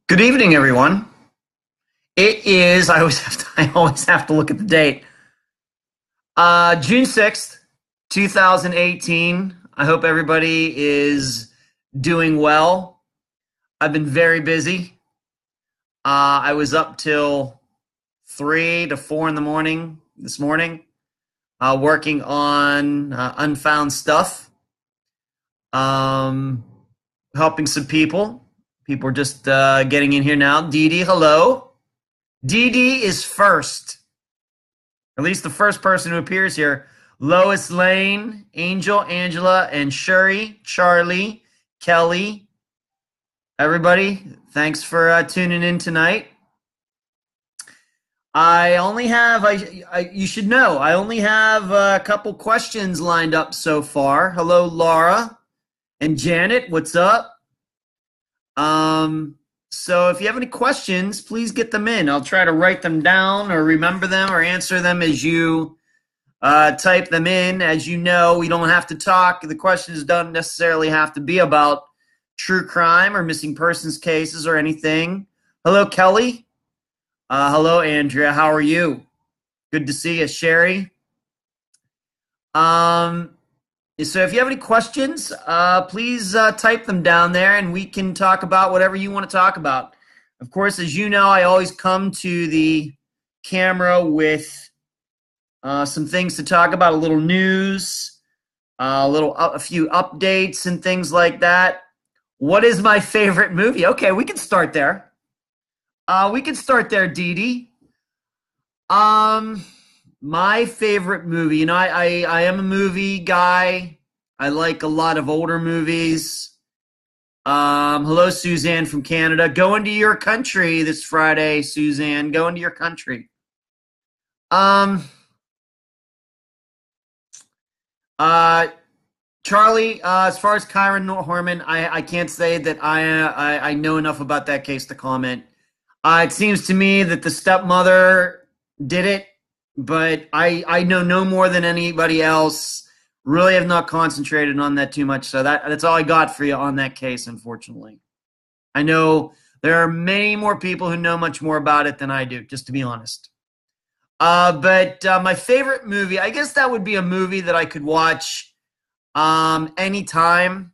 Good evening, everyone. It is, I always have to look at the date. June 6th, 2018. I hope everybody is doing well. I've been very busy. I was up till 3 to 4 in the morning this morning, working on Unfound stuff, um, helping some people. People are just getting in here now. Dee Dee, hello. Dee Dee is first, at least the first person who appears here. Lois Lane, Angel, Angela, and Shuri, Charlie, Kelly. Everybody, thanks for tuning in tonight. I only have, you should know, I only have a couple questions lined up so far. Hello, Laura and Janet, what's up? So if you have any questions, please get them in. I'll try to write them down or remember them or answer them as you type them in. As you know, we don't have to talk. The questions don't necessarily have to be about true crime or missing persons cases or anything. Hello, Kelly. Hello, Andrea. How are you? Good to see you, Sherry. So if you have any questions, please type them down there and we can talk about whatever you want to talk about. Of course, as you know, I always come to the camera with some things to talk about, a little news, a few updates and things like that. What is my favorite movie? Okay, we can start there. Dee Dee. My favorite movie, I am a movie guy. I like a lot of older movies. Hello, Suzanne from Canada. Going to your country this Friday, Suzanne. Going to your country. Charlie, as far as Kyron Horman, I can't say that I know enough about that case to comment. It seems to me that the stepmother did it, but I know no more than anybody else. Really have not concentrated on that too much, so that's all I got for you on that case, unfortunately. I know there are many more people who know much more about it than I do, just to be honest. But my favorite movie, I guess that would be a movie that I could watch anytime.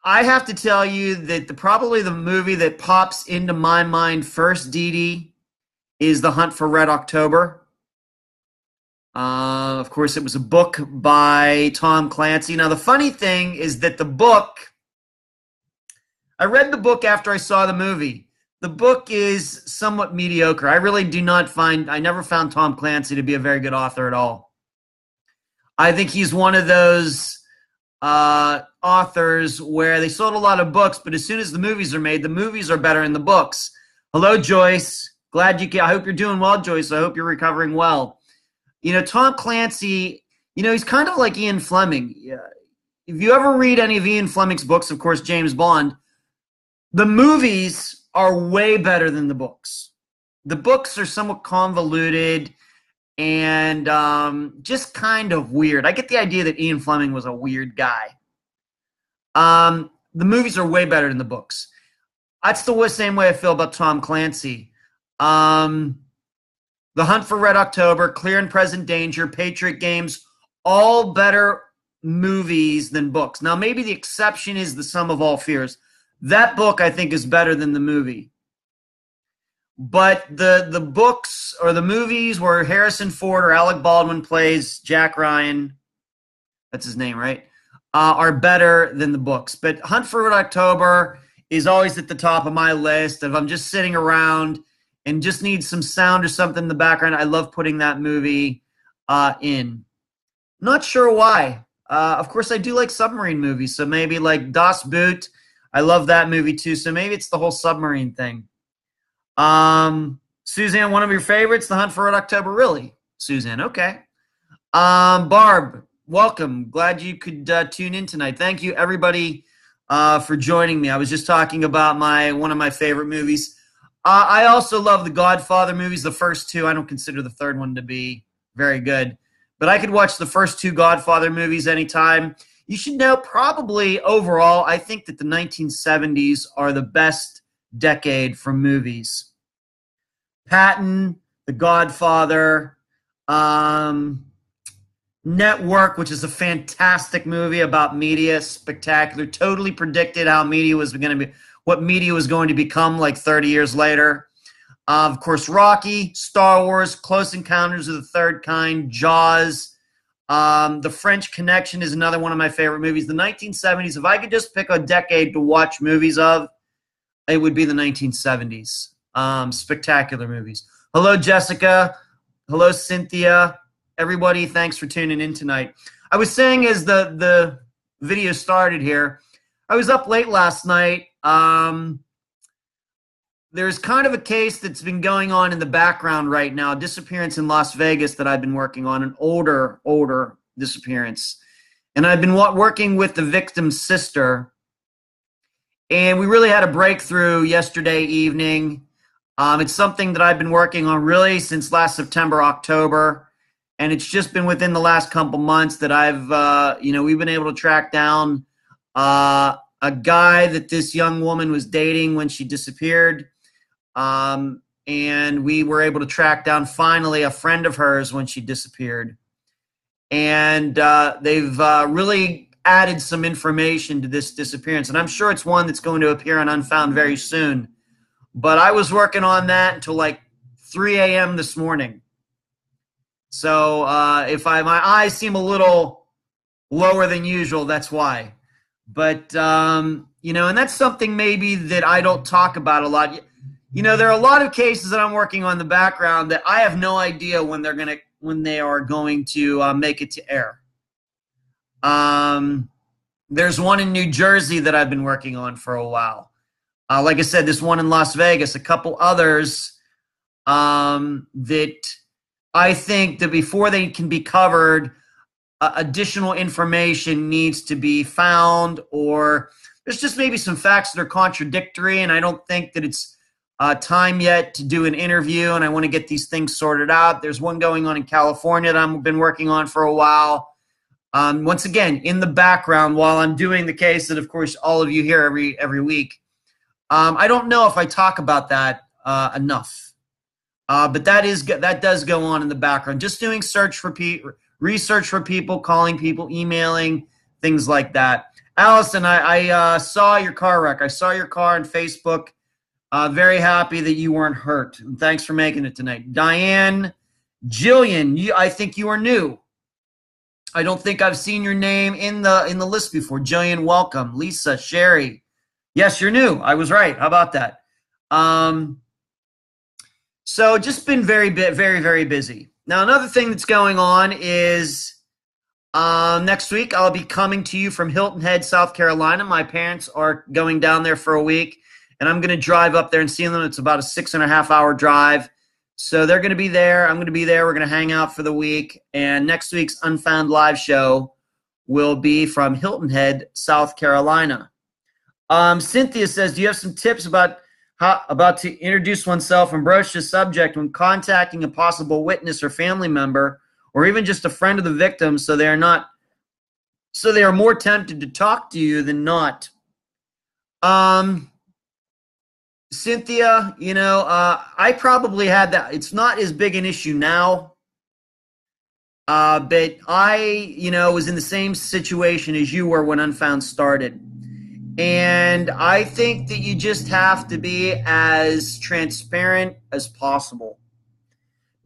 I have to tell you that probably the movie that pops into my mind first, Dee Dee, is The Hunt for Red October. Of course, it was a book by Tom Clancy. Now, the funny thing is that I read the book after I saw the movie. The book is somewhat mediocre. I never found Tom Clancy to be a very good author at all. I think he's one of those authors where they sold a lot of books, but as soon as the movies are made, the movies are better than the books. Hello, Joyce. I hope you're doing well, Joyce. I hope you're recovering well. Tom Clancy, he's kind of like Ian Fleming. If you ever read any of Ian Fleming's books, of course, James Bond, the movies are way better than the books. The books are somewhat convoluted and just kind of weird. I get the idea that Ian Fleming was a weird guy. The movies are way better than the books. That's the same way I feel about Tom Clancy. The Hunt for Red October, Clear and Present Danger, Patriot Games, all better movies than books. Now, maybe the exception is The Sum of All Fears. That book, I think, is better than the movie. But the books or the movies where Harrison Ford or Alec Baldwin plays Jack Ryan, that's his name, right, are better than the books. But Hunt for Red October is always at the top of my list. If I'm just sitting around and just need some sound or something in the background, I love putting that movie in. Not sure why. Of course, I do like submarine movies, so maybe like Das Boot. I love that movie too, so maybe it's the whole submarine thing. Suzanne, one of your favorites, The Hunt for Red October? Really? Suzanne, okay. Barb, welcome. Glad you could tune in tonight. Thank you, everybody, for joining me. I was just talking about one of my favorite movies. I also love the Godfather movies, the first two. I don't consider the third one to be very good. But I could watch the first two Godfather movies anytime. You should know probably overall, I think that the 1970s are the best decade from movies. Patton, The Godfather, Network, which is a fantastic movie about media, spectacular. Totally predicted how media was going to be, what media was going to become like 30 years later. Of course, Rocky, Star Wars, Close Encounters of the Third Kind, Jaws. The French Connection is another one of my favorite movies. The 1970s, if I could just pick a decade to watch movies of, it would be the 1970s. Spectacular movies. Hello, Jessica. Hello, Cynthia. Everybody, thanks for tuning in tonight. I was saying as the video started here, I was up late last night. There's kind of a case that's been going on in the background right now, disappearance in Las Vegas that I've been working on, an older disappearance. And I've been working with the victim's sister. And we really had a breakthrough yesterday evening. It's something that I've been working on really since last September, October. And it's just been within the last couple months that we've been able to track down a guy that this young woman was dating when she disappeared. And we were able to track down finally a friend of hers when she disappeared. And they've really added some information to this disappearance. And I'm sure it's one that's going to appear on Unfound very soon. But I was working on that until like 3 a.m. this morning. So if my eyes seem a little lower than usual, that's why. But, and that's something maybe that I don't talk about a lot. There are a lot of cases that I'm working on in the background that I have no idea when they are going to make it to air. There's one in New Jersey that I've been working on for a while. Like I said, this one in Las Vegas, a couple others that I think that before they can be covered, additional information needs to be found, or there's just maybe some facts that are contradictory, and I don't think that it's time yet to do an interview, and I want to get these things sorted out. There's one going on in California that I've been working on for a while. Once again, in the background while I'm doing the case that, of course, all of you hear every week. I don't know if I talk about that enough, but that does go on in the background. Just doing research for people, calling people, emailing, things like that. Allison, I saw your car wreck. I saw your car on Facebook. Very happy that you weren't hurt. And thanks for making it tonight. Diane, Jillian, I think you are new. I don't think I've seen your name in the list before. Jillian, welcome. Lisa, Sherry. Yes, you're new. I was right. How about that? So just been very, very busy. Now, another thing that's going on is next week I'll be coming to you from Hilton Head, South Carolina. My parents are going down there for a week, and I'm going to drive up there and see them. It's about a 6.5-hour drive. So they're going to be there. I'm going to be there. We're going to hang out for the week. And next week's Unfound live show will be from Hilton Head, South Carolina. Cynthia says, do you have some tips about to introduce oneself and broach the subject when contacting a possible witness or family member, or even just a friend of the victim, so they are more tempted to talk to you than not? Cynthia, I probably had that. It's not as big an issue now, but I, was in the same situation as you were when Unfound started. And I think that you just have to be as transparent as possible.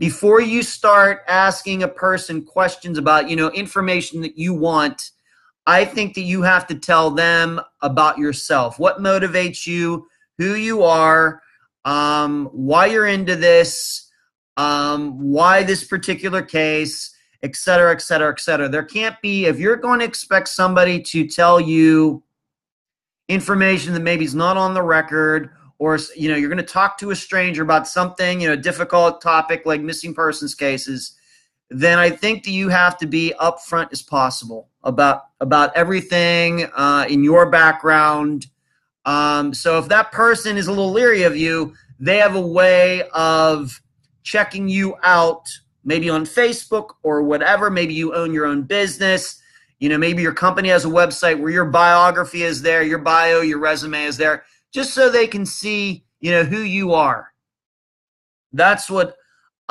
Before you start asking a person questions about, information that you want, I think that you have to tell them about yourself. What motivates you, who you are, why you're into this, why this particular case, et cetera, et cetera, et cetera. There can't be, if you're going to expect somebody to tell you information that maybe is not on the record, or you're going to talk to a stranger about something, a difficult topic like missing persons cases, then I think that you have to be upfront as possible about everything in your background. So if that person is a little leery of you, they have a way of checking you out, maybe on Facebook or whatever. Maybe you own your own business. Maybe your company has a website where your biography is there, your bio, your resume is there. just so they can see, who you are. That's what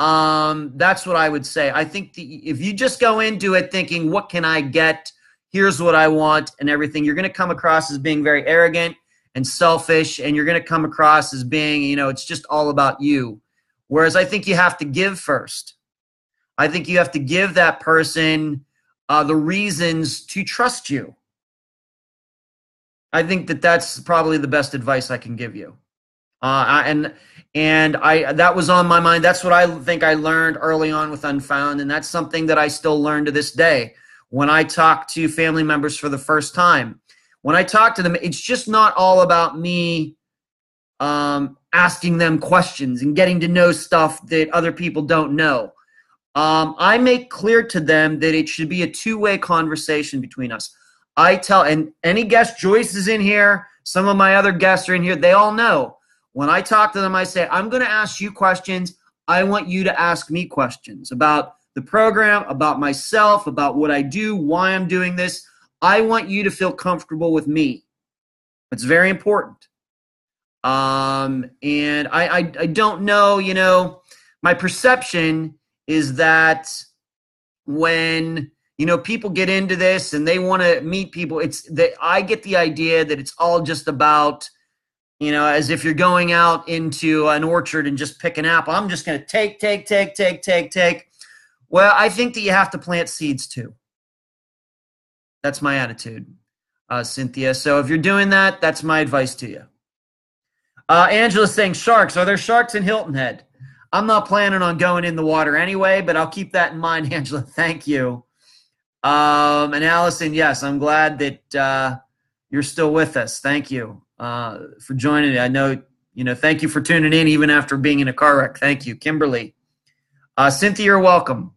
I would say. I think if you just go into it thinking, what can I get? Here's what I want and everything, you're going to come across as being very arrogant and selfish, and you're going to come across as being, it's just all about you. Whereas I think you have to give first. I think you have to give that person the reasons to trust you. I think that's probably the best advice I can give you. And that was on my mind. That's what I think I learned early on with Unfound, and that's something that I still learn to this day. When I talk to family members for the first time, when I talk to them, it's just not all about me asking them questions and getting to know stuff that other people don't know. I make clear to them that it should be a two-way conversation between us. I tell, and any guest, Joyce is in here, some of my other guests are in here, they all know. When I talk to them, I say, I'm going to ask you questions. I want you to ask me questions about the program, about myself, about what I do, why I'm doing this. I want you to feel comfortable with me. It's very important. And I don't know, my perception is that when, people get into this and they want to meet people, I get the idea that it's all just about, as if you're going out into an orchard and just pick an apple. I'm just going to take. Well, I think that you have to plant seeds too. That's my attitude, Cynthia. So if you're doing that, that's my advice to you. Angela's saying sharks. Are there sharks in Hilton Head? I'm not planning on going in the water anyway, but I'll keep that in mind, Angela. Thank you. And Allison, yes, I'm glad that you're still with us. Thank you for joining. I know, thank you for tuning in even after being in a car wreck. Thank you. Kimberly. Cynthia, you're welcome.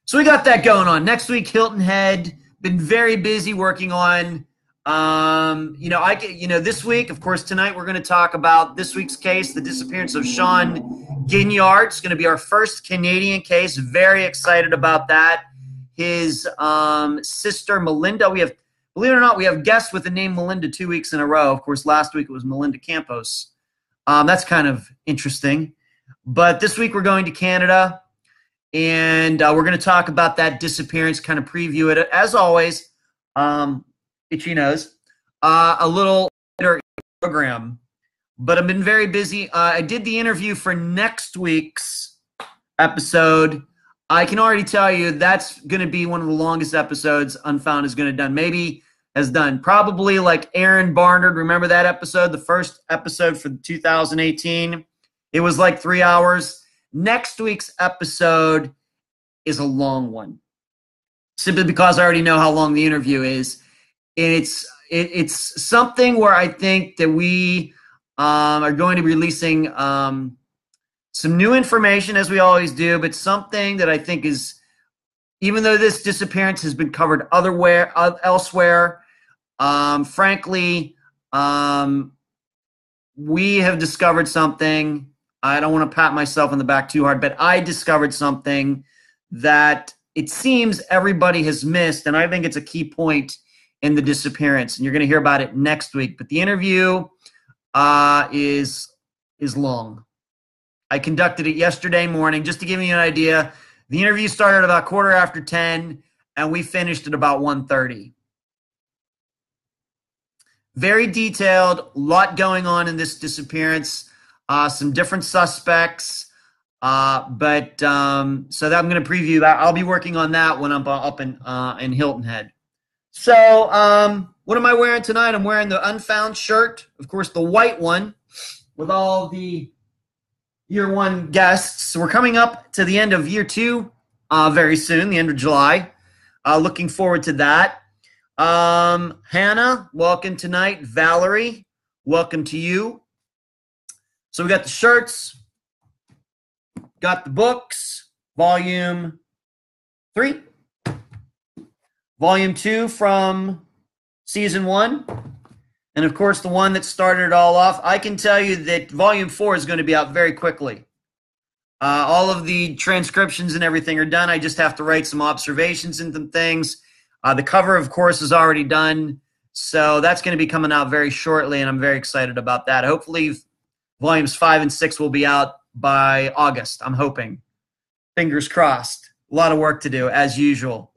So we got that going on. Next week, Hilton Head. Been very busy working on, this week, of course, tonight we're going to talk about this week's case, the disappearance of Shawn Guignard. It's going to be our first Canadian case. Very excited about that. His sister, Melinda. We have, believe it or not, we have guests with the name Melinda 2 weeks in a row. Of course, last week it was Melinda Campos. That's kind of interesting. But this week we're going to Canada, and we're going to talk about that disappearance, kind of preview it. As always, itchy nose, a little later program. But I've been very busy. I did the interview for next week's episode. I can already tell you that's going to be one of the longest episodes Unfound is going to done. Maybe has done. Probably like Aaron Barnard. Remember that episode? The first episode for 2018. It was like 3 hours. Next week's episode is a long one. Simply because I already know how long the interview is. And it's something where I think that we are going to be releasing some new information, as we always do, but something that I think is, even though this disappearance has been covered elsewhere, frankly, we have discovered something. I don't want to pat myself on the back too hard, but I discovered something that it seems everybody has missed, and I think it's a key point in the disappearance, and you're going to hear about it next week. But the interview is long. I conducted it yesterday morning. Just to give you an idea, the interview started about 10:15, and we finished at about 1:30. Very detailed, a lot going on in this disappearance, some different suspects, so that I'm going to preview that. I'll be working on that when I'm up in Hilton Head. So what am I wearing tonight? I'm wearing the Unfound shirt, of course, the white one with all the year one guests. So we're coming up to the end of year two very soon, the end of July. Looking forward to that. Hannah, welcome tonight. Valerie, welcome to you. So we got the shirts, got the books, volume 3, volume 2 from season 1, and of course the one that started it all off. I can tell you that volume 4 is going to be out very quickly. All of the transcriptions and everything are done. I just have to write some observations and some things. The cover, of course, is already done. So that's going to be coming out very shortly, and I'm very excited about that. Hopefully volumes 5 and 6 will be out by August. I'm hoping. Fingers crossed. A lot of work to do, as usual.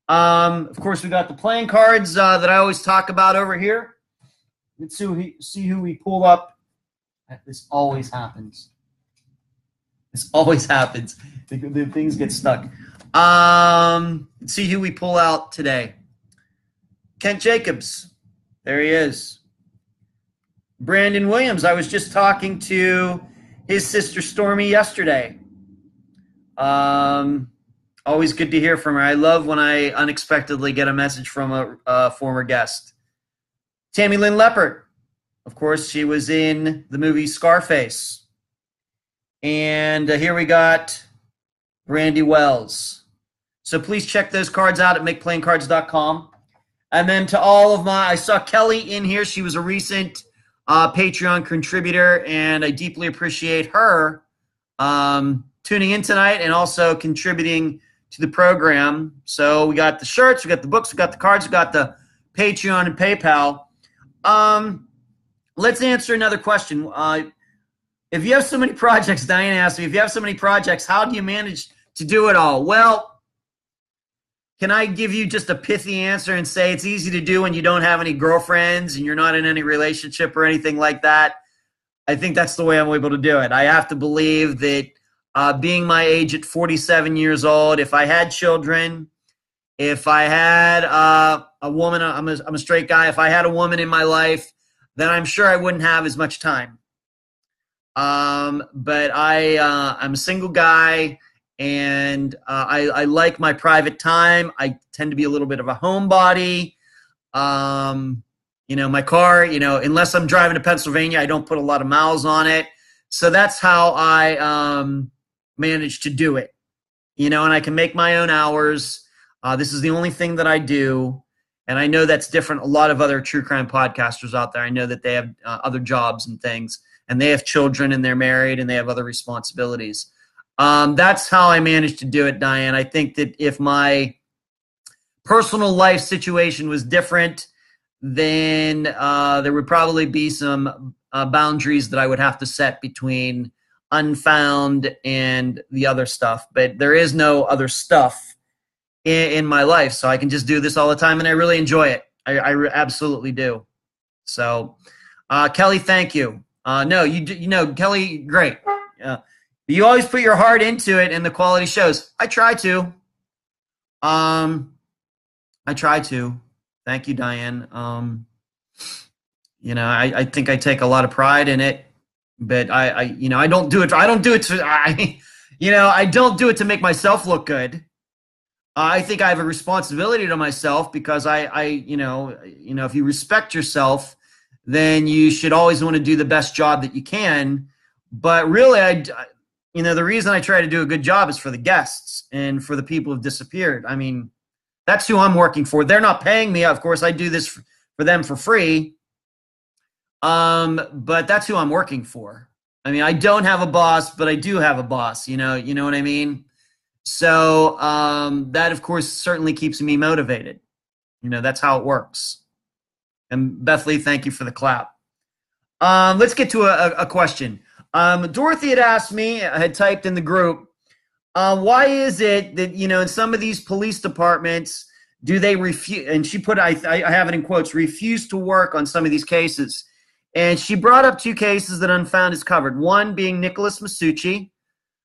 Of course, we got the playing cards that I always talk about over here. Let's see who we pull up. This always happens. This always happens. The things get stuck. Let's see who we pull out today. Kent Jacobs. There he is. Brandon Williams. I was just talking to his sister Stormy yesterday. Always good to hear from her. I love when I unexpectedly get a message from a former guest. Tammy Lynn Leppert. Of course, she was in the movie Scarface. And here we got Brandy Wells. So please check those cards out at makeplayingcards.com. And then to all of I saw Kelly in here. She was a recent Patreon contributor, and I deeply appreciate her tuning in tonight and also contributing to the program. So we got the shirts, we got the books, we got the cards, we got the Patreon and PayPal. Let's answer another question. If you have so many projects, Diane asked me, if you have so many projects, how do you manage to do it all? Well, can I give you just a pithy answer and say it's easy to do when you don't have any girlfriends and you're not in any relationship or anything like that? I think that's the way I'm able to do it. I have to believe that being my age at 47 years old, if I had children, if I had a woman, I'm a straight guy, if I had a woman in my life, then I'm sure I wouldn't have as much time. But I'm a single guy. And I like my private time. I tend to be a little bit of a homebody. My car, unless I'm driving to Pennsylvania, I don't put a lot of miles on it. So that's how I manage to do it. And I can make my own hours. This is the only thing that I do. And I know that's different. A lot of other true crime podcasters out there, I know that they have other jobs and things. And they have children and they're married and they have other responsibilities. That's how I managed to do it, Diane. I think that if my personal life situation was different, then there would probably be some boundaries that I would have to set between Unfound and the other stuff. But there is no other stuff in my life, so I can just do this all the time, and I really enjoy it. I absolutely do. So, Kelly, thank you. Kelly, great. You always put your heart into it, and the quality shows. I try to. Thank you, Diane. I think I take a lot of pride in it, but I don't do it. I don't do it to make myself look good. I think I have a responsibility to myself because if you respect yourself, then you should always want to do the best job that you can. But really, the reason I try to do a good job is for the guests and for the people who've disappeared. I mean, that's who I'm working for. They're not paying me. Of course, I do this for them for free. But that's who I'm working for. I mean, I don't have a boss, but I do have a boss. You know what I mean? So that, of course, certainly keeps me motivated. That's how it works. And Bethany, thank you for the clap. Let's get to a question. Dorothy had asked me, had typed in the group, why is it that, in some of these police departments, do they refuse, and she put, I have it in quotes, refuse to work on some of these cases. And she brought up two cases that Unfound has covered. One being Nicholas Masucci,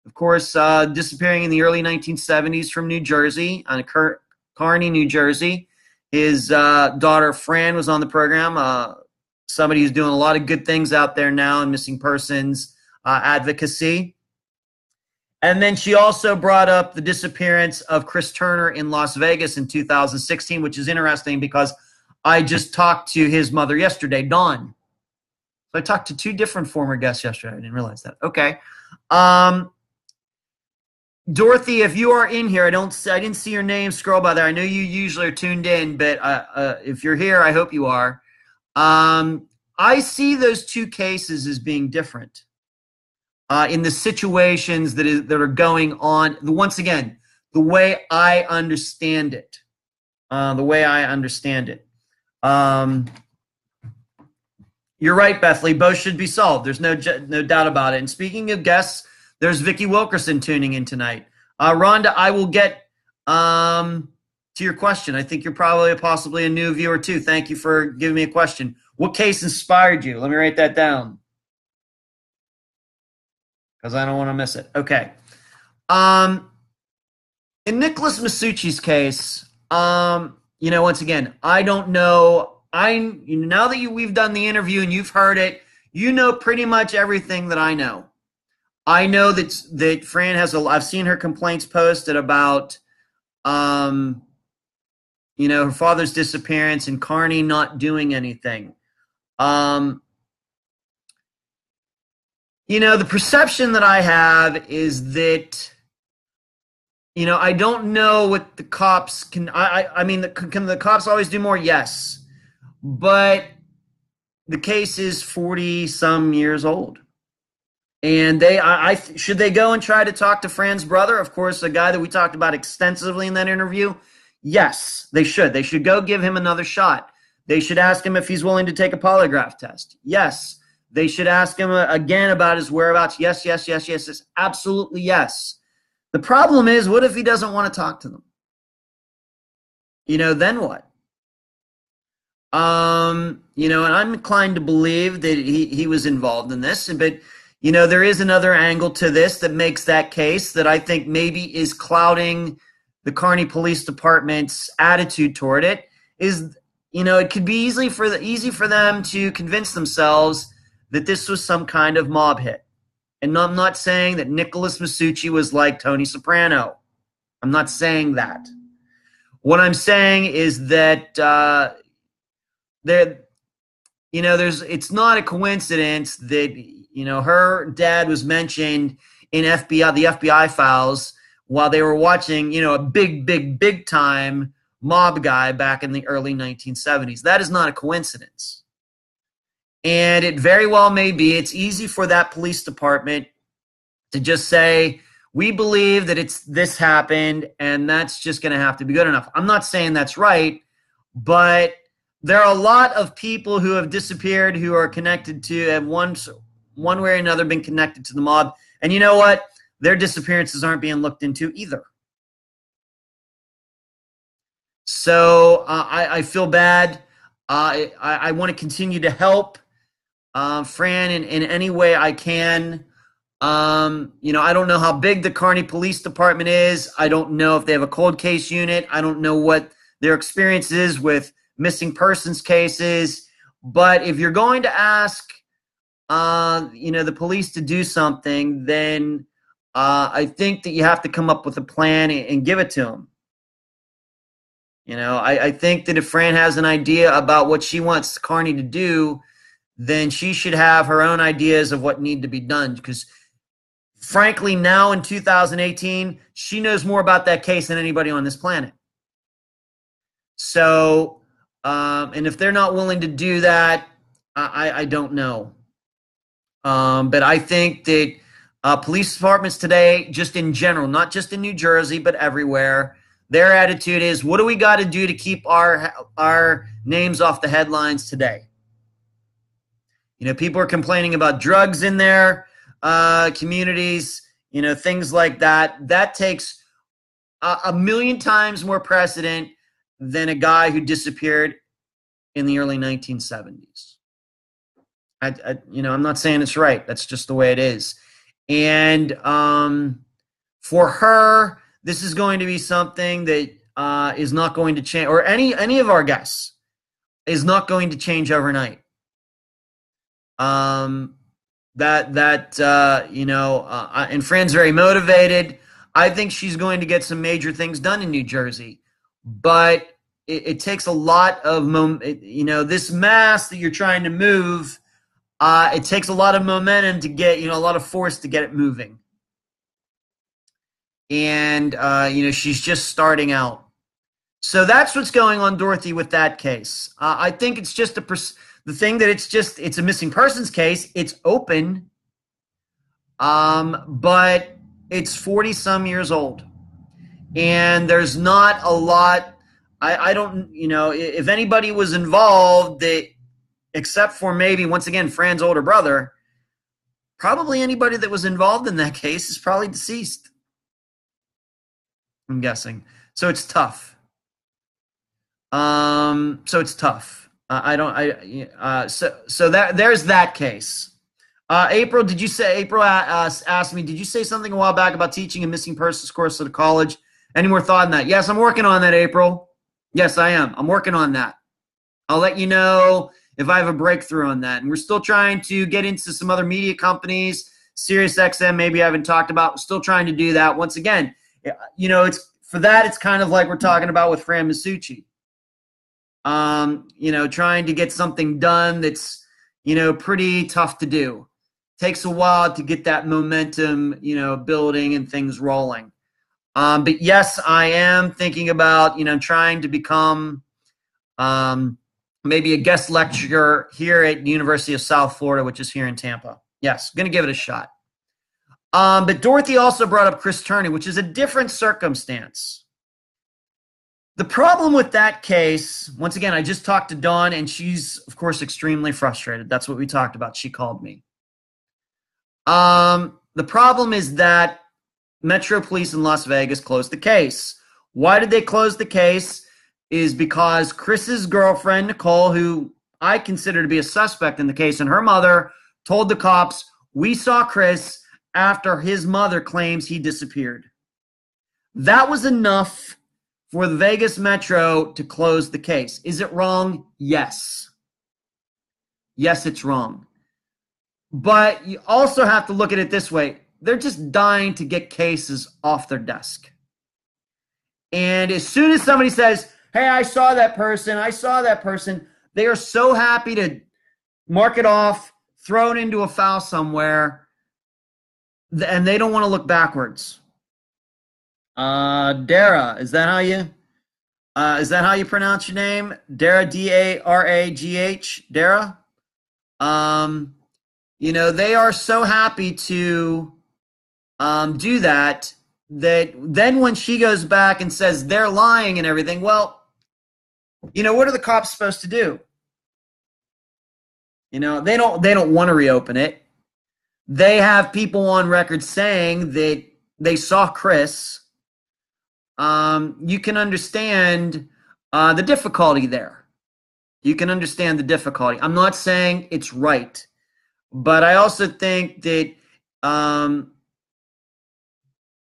of course, disappearing in the early 1970s from New Jersey, on Kearney, New Jersey. His daughter, Fran, was on the program. Somebody who's doing a lot of good things out there now in missing persons advocacy. And then she also brought up the disappearance of Chris Turner in Las Vegas in 2016, which is interesting because I just talked to his mother yesterday, Dawn. So I talked to two different former guests yesterday. I didn't realize that. Okay. Dorothy, if you are in here, I didn't see your name scroll by there. I know you usually are tuned in, but if you're here, I hope you are. I see those two cases as being different in the situations that are going on. Once again, the way I understand it. You're right, Bethley. Both should be solved. There's no doubt about it. And speaking of guests, there's Vicky Wilkerson tuning in tonight. Rhonda, I will get to your question. I think you're probably possibly a new viewer too. Thank you for giving me a question. What case inspired you? Let me write that down because I don't want to miss it. Okay. In Nicholas Masucci's case, once again, I don't know. Now that we've done the interview and you've heard it, you know pretty much everything that I know. I know that Fran has I've seen her complaints posted about, her father's disappearance and Carney not doing anything. The perception that I have is that, I don't know what the cops can. Can the cops always do more? Yes. But the case is 40-some years old. And should they go and try to talk to Fran's brother? Of course, a guy that we talked about extensively in that interview. Yes, they should. They should go give him another shot. They should ask him if he's willing to take a polygraph test. Yes. They should ask him again about his whereabouts. Yes. Absolutely yes. The problem is, what if he doesn't want to talk to them? Then what? And I'm inclined to believe that he was involved in this, but, there is another angle to this that makes that case that I think maybe is clouding the Kearney Police Department's attitude toward it is, it could be easy for them to convince themselves that this was some kind of mob hit. And I'm not saying that Nicholas Masucci was like Tony Soprano. I'm not saying that. What I'm saying is that, it's not a coincidence that, her dad was mentioned in the FBI files while they were watching, a big time mob guy back in the early 1970s. That is not a coincidence. And it very well may be. It's easy for that police department to just say, we believe that this happened and that's just going to have to be good enough. I'm not saying that's right, but there are a lot of people who have disappeared who are connected to, have one way or another been connected to the mob. And you know what? Their disappearances aren't being looked into either. So I feel bad. I want to continue to help Fran in any way I can. I don't know how big the Kearney Police Department is. I don't know if they have a cold case unit. I don't know what their experience is with missing persons cases. But if you're going to ask, the police to do something, then I think that you have to come up with a plan and give it to them. I think that if Fran has an idea about what she wants Kearney to do, then she should have her own ideas of what need to be done. Because frankly, now in 2018, she knows more about that case than anybody on this planet. So, and if they're not willing to do that, I don't know. But I think that police departments today, just in general, not just in New Jersey, but everywhere, their attitude is, what do we got to do to keep our names off the headlines today? People are complaining about drugs in their communities, things like that. That takes a million times more precedent than a guy who disappeared in the early 1970s. I'm not saying it's right. That's just the way it is. And for her, this is going to be something that is not going to change, or any of our guests is not going to change overnight. And Fran's very motivated. I think she's going to get some major things done in New Jersey, but it takes a lot of this mass that you're trying to move. It takes a lot of momentum to get, a lot of force to get it moving. And, she's just starting out. So that's what's going on, Dorothy, with that case. I think it's just the thing that it's a missing persons case. It's open, but it's 40 some years old. And there's not a lot I don't, if anybody was involved, except for maybe, once again, Fran's older brother, probably anybody that was involved in that case is probably deceased, I'm guessing. So it's tough. There's that case. April, April asked me, did you say something a while back about teaching a missing persons course at a college? Any more thought on that? Yes, I'm working on that, April. Yes, I am. I'm working on that. I'll let you know if I have a breakthrough on that. And we're still trying to get into some other media companies. SiriusXM, maybe I haven't talked about. We're still trying to do that. Once again, it's kind of like we're talking about with Fran Masucci. Trying to get something done that's, pretty tough to do. Takes a while to get that momentum, building and things rolling. But yes, I am thinking about, trying to become maybe a guest lecturer here at the University of South Florida, which is here in Tampa. Yes, going to give it a shot. But Dorothy also brought up Chris Turney, which is a different circumstance. The problem with that case, once again, I just talked to Dawn, and she's, of course, extremely frustrated. That's what we talked about. She called me. The problem is that Metro Police in Las Vegas closed the case. Why did they close the case? Is because Chris's girlfriend, Nicole, who I consider to be a suspect in the case, and her mother told the cops, we saw Chris after his mother claims he disappeared. That was enough for the Vegas Metro to close the case. Is it wrong? Yes. Yes, it's wrong. But you also have to look at it this way. They're just dying to get cases off their desk. And as soon as somebody says, hey, I saw that person, they are so happy to mark it off, throw it into a file somewhere, and they don't want to look backwards. Dara, is that how you pronounce your name? Dara, D-A-R-A-G-H, Dara? They are so happy to do that then when she goes back and says they're lying and everything, well, what are the cops supposed to do? They don't want to reopen it. They have people on record saying that they saw Chris. You can understand the difficulty there. You can understand the difficulty. I'm not saying it's right, but I also think that,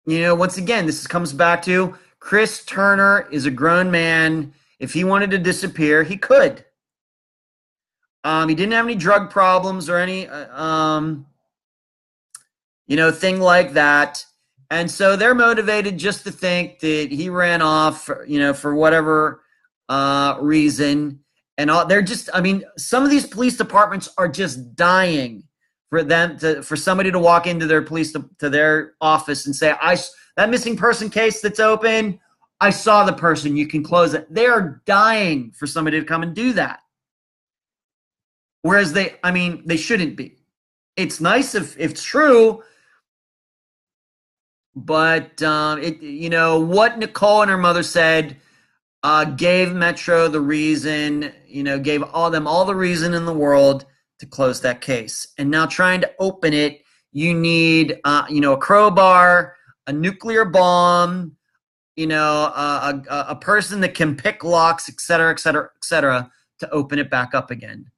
once again, this comes back to Chris Turner is a grown man. If he wanted to disappear, he could. He didn't have any drug problems or any, thing like that. And so they're motivated just to think that he ran off, for whatever reason. And they're just, some of these police departments are just dying for somebody to walk into their to their office and say, that missing person case that's open, I saw the person, you can close it. They are dying for somebody to come and do that. Whereas they shouldn't be. It's nice if it's true, but what Nicole and her mother said gave Metro the reason, gave all the reason in the world to close that case. And now trying to open it, you need a crowbar, a nuclear bomb, a person that can pick locks, et cetera, et cetera, et cetera, to open it back up again.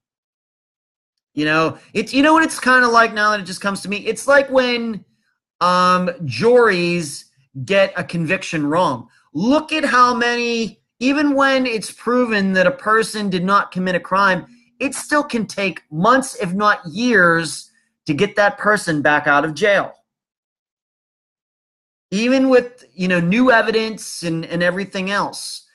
It's what it's kind of like now that it just comes to me. It's like when juries get a conviction wrong. Look at how many, even when it's proven that a person did not commit a crime, it still can take months, if not years, to get that person back out of jail. Even with, new evidence and everything else.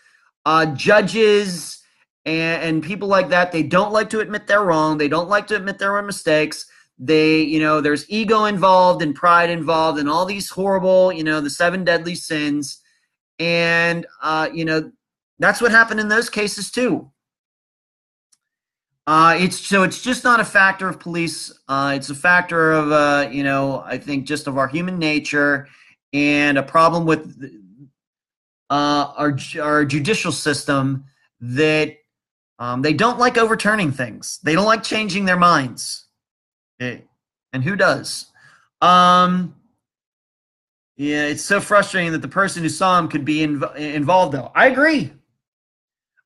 Judges and people like that, they don't like to admit they're wrong. They don't like to admit there were mistakes. There's ego involved and pride involved and all these horrible, the 7 deadly sins. And, that's what happened in those cases too. It's just not a factor of police. It's a factor of, I think just of our human nature and a problem with our judicial system that they don't like overturning things. They don't like changing their minds. And who does? Yeah, it's so frustrating that the person who saw him could be involved, though. I agree.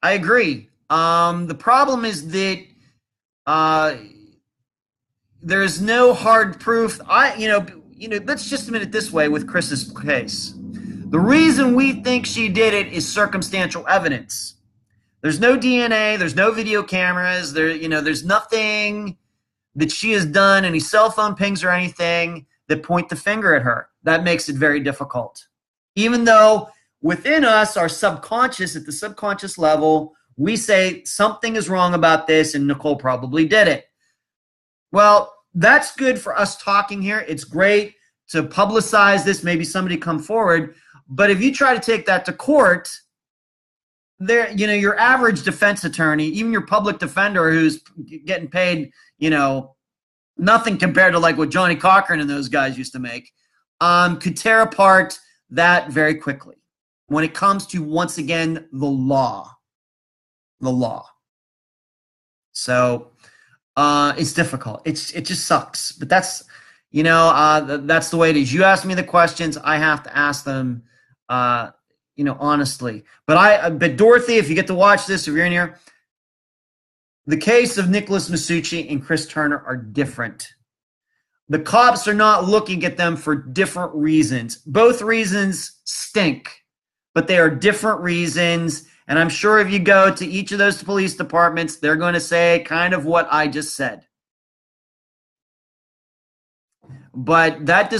The problem is that there's no hard proof. Let's just admit it this way with Chris's case. The reason we think she did it is circumstantial evidence. There's no DNA, there's no video cameras, there's nothing that she has done, any cell phone pings or anything that point the finger at her. That makes it very difficult. Even though within us, our subconscious, at the subconscious level, we say something is wrong about this and Nicole probably did it. Well, that's good for us talking here. It's great to publicize this, maybe somebody come forward. But if you try to take that to court, your average defense attorney, even your public defender who's getting paid, nothing compared to like what Johnny Cochran and those guys used to make, could tear apart that very quickly when it comes to, once again, the law. So it's difficult. It just sucks. But that's, that's the way it is. You ask me the questions, I have to ask them, honestly. But Dorothy, if you get to watch this, if you're in here, the case of Nicholas Masucci and Chris Turner are different. The cops are not looking at them for different reasons. Both reasons stink, but they are different reasons. And I'm sure if you go to each of those police departments, they're going to say kind of what I just said. But that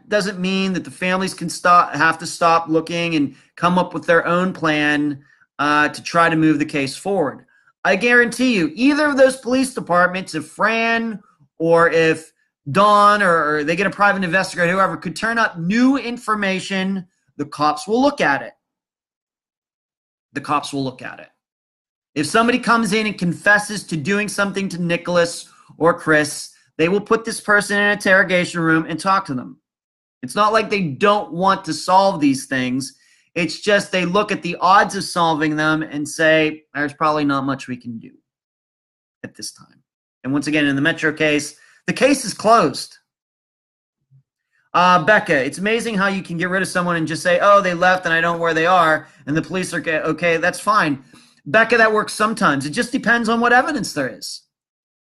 doesn't mean that the families have to stop looking and come up with their own plan to try to move the case forward. I guarantee you, either of those police departments, if Fran or if Dawn or they get a private investigator, whoever, could turn up new information, the cops will look at it. If somebody comes in and confesses to doing something to Nicholas or Chris, they will put this person in an interrogation room and talk to them. It's not like they don't want to solve these things. It's just they look at the odds of solving them and say, there's probably not much we can do at this time. And once again, in the Metro case, the case is closed. Becca, it's amazing how you can get rid of someone and just say, oh, they left and I don't know where they are, and the police are okay, that's fine. Becca, that works sometimes. It just depends on what evidence there is.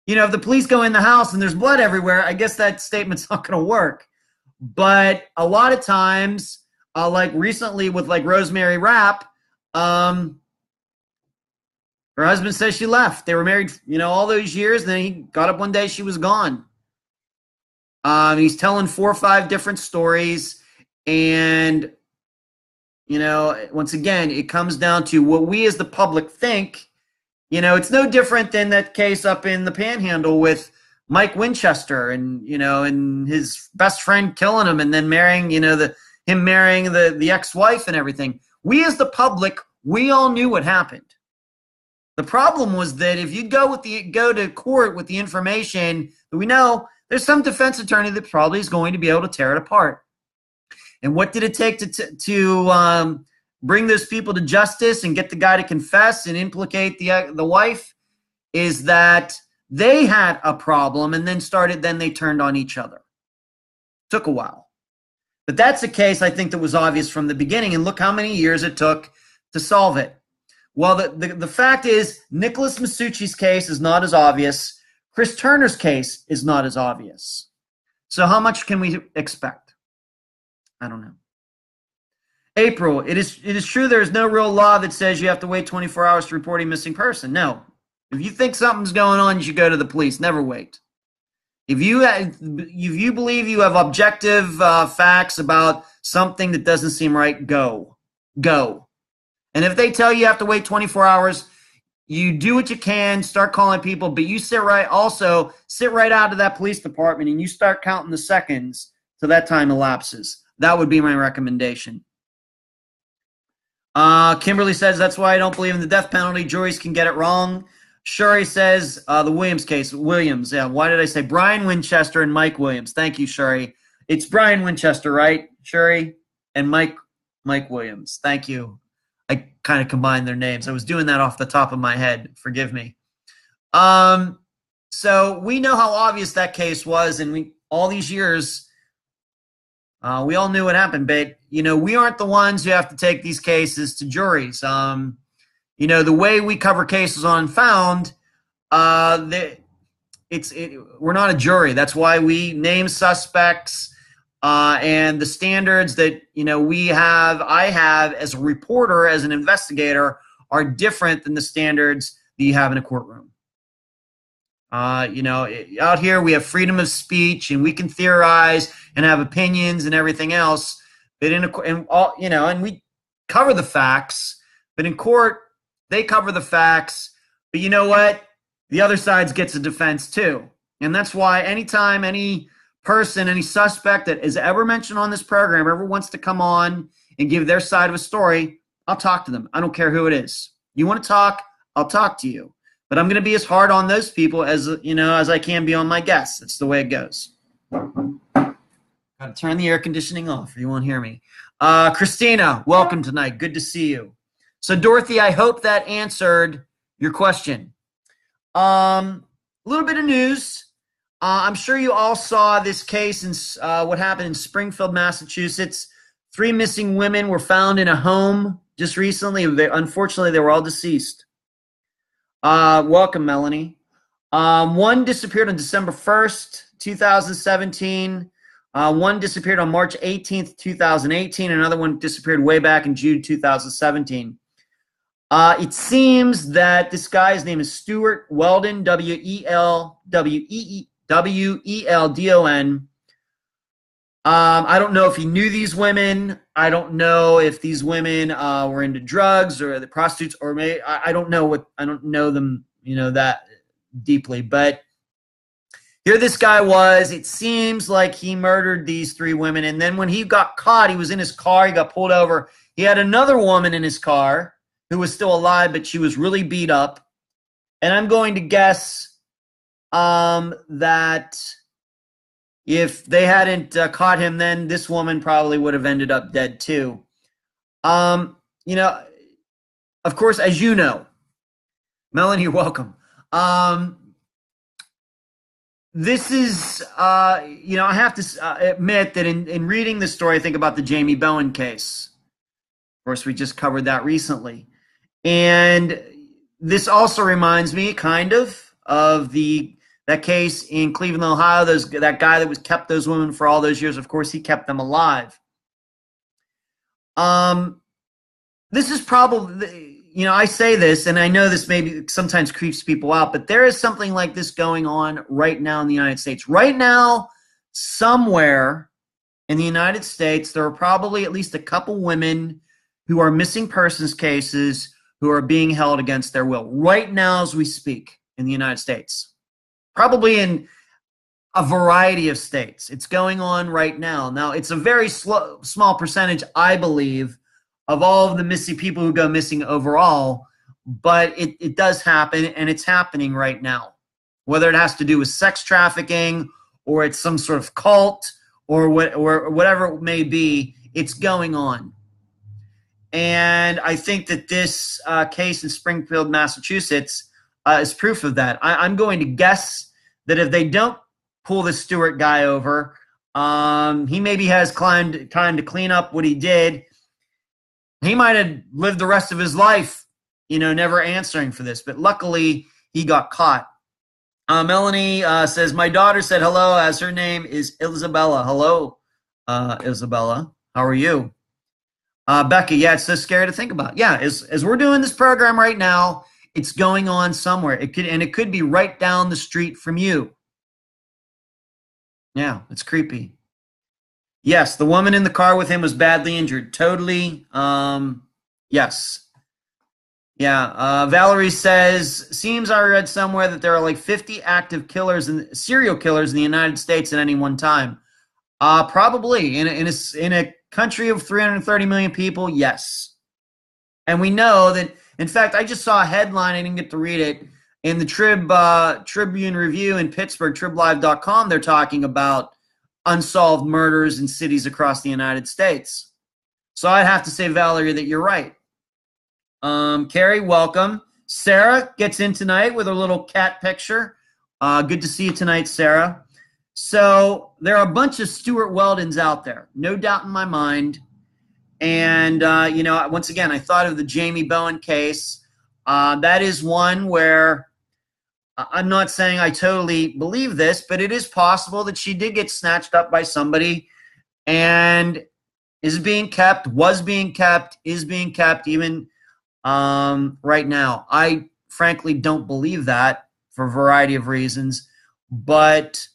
If the police go in the house and there's blood everywhere, I guess that statement's not going to work. But a lot of times, like recently with like Rosemary Rapp, her husband says she left. They were married, all those years, and then he got up one day, she was gone. He's telling 4 or 5 different stories, and once again, it comes down to what we as the public think. It's no different than that case up in the Panhandle with Mike Winchester and and his best friend killing him and then marrying him marrying the ex-wife and everything. We as the public, we all knew what happened. The problem was that if you go to court with the information that we know, there's some defense attorney that probably is going to be able to tear it apart. And what did it take to bring those people to justice and get the guy to confess and implicate the wife? Is that they had a problem and then they turned on each other. Took a while. But that's a case I think that was obvious from the beginning, and look how many years it took to solve it. Well, the fact is, Nicholas Masucci's case is not as obvious. Chris Turner's case is not as obvious. So how much can we expect? I don't know. April, it is true there is no real law that says you have to wait 24 hours to report a missing person. No. If you think something's going on, you should go to the police. Never wait. If you believe you have objective facts about something that doesn't seem right, go. And if they tell you have to wait 24 hours, you do what you can, start calling people, but you sit right out of that police department and you start counting the seconds till that time elapses. That would be my recommendation. Kimberly says, that's why I don't believe in the death penalty. Juries can get it wrong. Shuri says, the Williams case. Williams, yeah. Why did I say Brian Winchester and Mike Williams? Thank you, Shuri. It's Brian Winchester, right, Shuri? And Mike Mike Williams. Thank you. I kind of combined their names. I was doing that off the top of my head. Forgive me. So we know how obvious that case was, and all these years, we all knew what happened. But we aren't the ones who have to take these cases to juries. The way we cover cases on Unfound, we're not a jury. That's why we name suspects. And the standards that I have as a reporter, as an investigator, are different than the standards that you have in a courtroom. Out here we have freedom of speech, and we can theorize and have opinions and everything else. But and we cover the facts. But in court, they cover the facts. But you know what? The other side gets a defense too, and that's why anytime any person, any suspect that is ever mentioned on this program ever wants to come on and give their side of a story, I'll talk to them. I don't care who it is. You want to talk, I'll talk to you. But I'm going to be as hard on those people as I can be on my guests. That's the way it goes. Got to turn the air conditioning off or you won't hear me. Christina, welcome tonight. Good to see you. So Dorothy, I hope that answered your question. A little bit of news. I'm sure you all saw this case in what happened in Springfield, Massachusetts. 3 missing women were found in a home just recently. Unfortunately, they were all deceased. Welcome, Melanie. One disappeared on December 1st, 2017. One disappeared on March 18th, 2018. Another one disappeared way back in June 2017. It seems that this guy's name is Stuart Weldon, W-E-L-D-O-N. I don't know if he knew these women. I don't know if these women were into drugs or the prostitutes, or I don't know them, that deeply. But here this guy was. It seems like he murdered these 3 women, and then when he got caught, he was in his car. He got pulled over. He had another woman in his car who was still alive, but she was really beat up. And I'm going to guess that if they hadn't caught him, then this woman probably would have ended up dead too. Of course, as you know, Melanie, you're welcome. This is, I have to admit that in reading the story, I think about the Jamie Bowen case. Of course, we just covered that recently. And this also reminds me kind of that case in Cleveland, Ohio, that guy that kept those women for all those years. Of course, he kept them alive. This is probably, I say this, and I know this maybe sometimes creeps people out, but there is something like this going on right now in the United States. Right now, somewhere in the United States, there are probably at least a couple women who are missing persons cases who are being held against their will. Right now as we speak in the United States. Probably in a variety of states. It's going on right now. Now, it's a very small percentage, I believe, of all of the missing people who go missing overall, but it does happen, and it's happening right now. Whether it has to do with sex trafficking or it's some sort of cult or whatever it may be, it's going on. And I think that this case in Springfield, Massachusetts, is proof of that. I'm going to guess that if they don't pull this Stewart guy over, he maybe has time to clean up what he did. He might have lived the rest of his life, never answering for this. But luckily, he got caught. Melanie says, my daughter said hello as her name is Isabella. Hello, Isabella. How are you? Becca, yeah, it's so scary to think about. Yeah, as we're doing this program right now, it's going on somewhere. It could be right down the street from you. Yeah, it's creepy. Yes, the woman in the car with him was badly injured. Totally. Yes. Yeah. Valerie says, seems I read somewhere that there are like 50 active serial killers in the United States at any one time. Probably in a country of 330 million people. Yes. And we know that, in fact, I just saw a headline. I didn't get to read it. In the Tribune Review in Pittsburgh, TribLive.com, they're talking about unsolved murders in cities across the United States. So I'd have to say, Valerie, that you're right. Carrie, welcome. Sarah gets in tonight with a little cat picture. Good to see you tonight, Sarah. So there are a bunch of Stuart Weldons out there, no doubt in my mind. And, once again, I thought of the Jamie Bowen case. That is one where I'm not saying I totally believe this, but it is possible that she did get snatched up by somebody and is being kept, is being kept even right now. I frankly don't believe that for a variety of reasons, but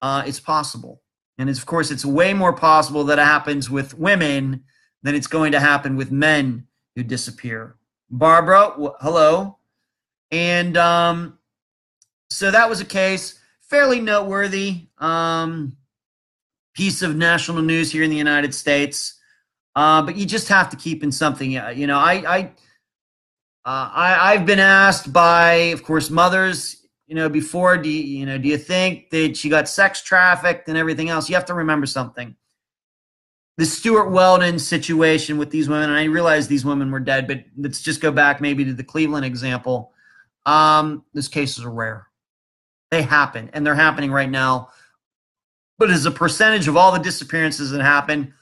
it's possible. And of course, it's way more possible that it happens with women than it's going to happen with men who disappear. Barbara, hello. And so that was a case, fairly noteworthy piece of national news here in the United States. But you just have to keep in something. I've been asked by, of course, mothers, before, do you think that she got sex trafficked and everything else? You have to remember something. The Stuart Weldon situation with these women, and I realize these women were dead, but let's just go back maybe to the Cleveland example. Those cases are rare. They happen, and they're happening right now. But as a percentage of all the disappearances that happen,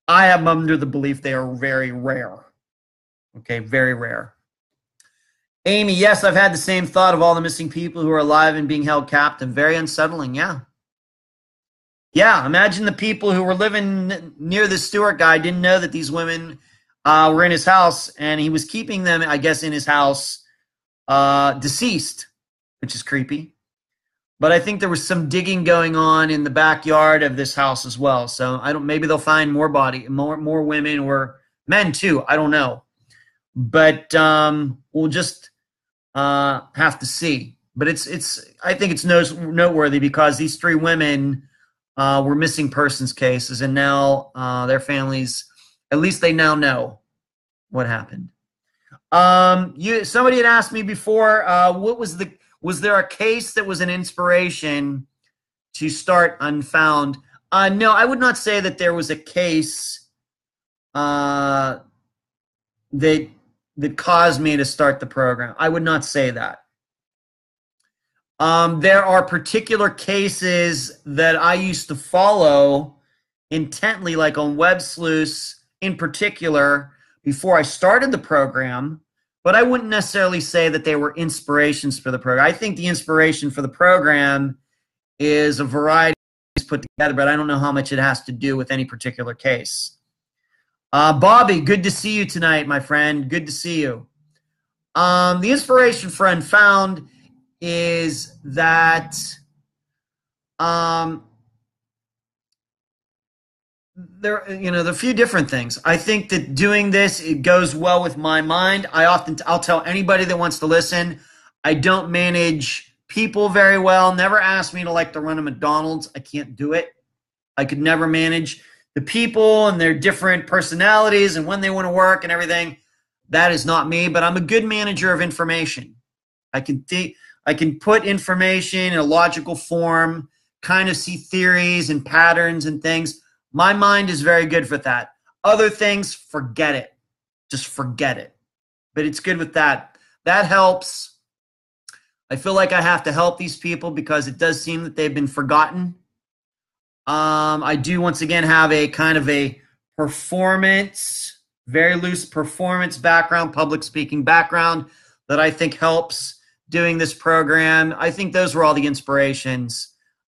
I am under the belief they are very rare. Okay, very rare. Amy, yes, I've had the same thought of all the missing people who are alive and being held captive. Very unsettling, yeah. Yeah, imagine the people who were living near the Stewart guy didn't know that these women were in his house, and he was keeping them, I guess, in his house deceased, which is creepy. But I think there was some digging going on in the backyard of this house as well. So maybe they'll find more women or men too. I don't know. But we'll just have to see. But I think it's noteworthy because these three women were missing persons cases, and now their families, at least they now know what happened. Somebody had asked me before, was there a case that was an inspiration to start Unfound? No, I would not say that there was a case that caused me to start the program. I would not say that. There are particular cases that I used to follow intently, like on Web Sleuths in particular, before I started the program, but I wouldn't necessarily say that they were inspirations for the program. I think the inspiration for the program is a variety of things put together, but I don't know how much it has to do with any particular case. Bobby, good to see you tonight, my friend. Good to see you. The inspiration for Unfound is that there are a few different things. I think that doing this, it goes well with my mind. I'll tell anybody that wants to listen, I don't manage people very well. Never ask me to run a McDonald's. I can't do it. I could never manage the people and their different personalities and when they want to work and everything. That is not me, but I'm a good manager of information. I can put information in a logical form, kind of see theories and patterns and things. My mind is very good for that. Other things, forget it. Just forget it. But it's good with that. That helps. I feel like I have to help these people because it does seem that they've been forgotten. I do, once again, have a kind of a performance, very loose performance background, public speaking background that I think helps doing this program. I think those were all the inspirations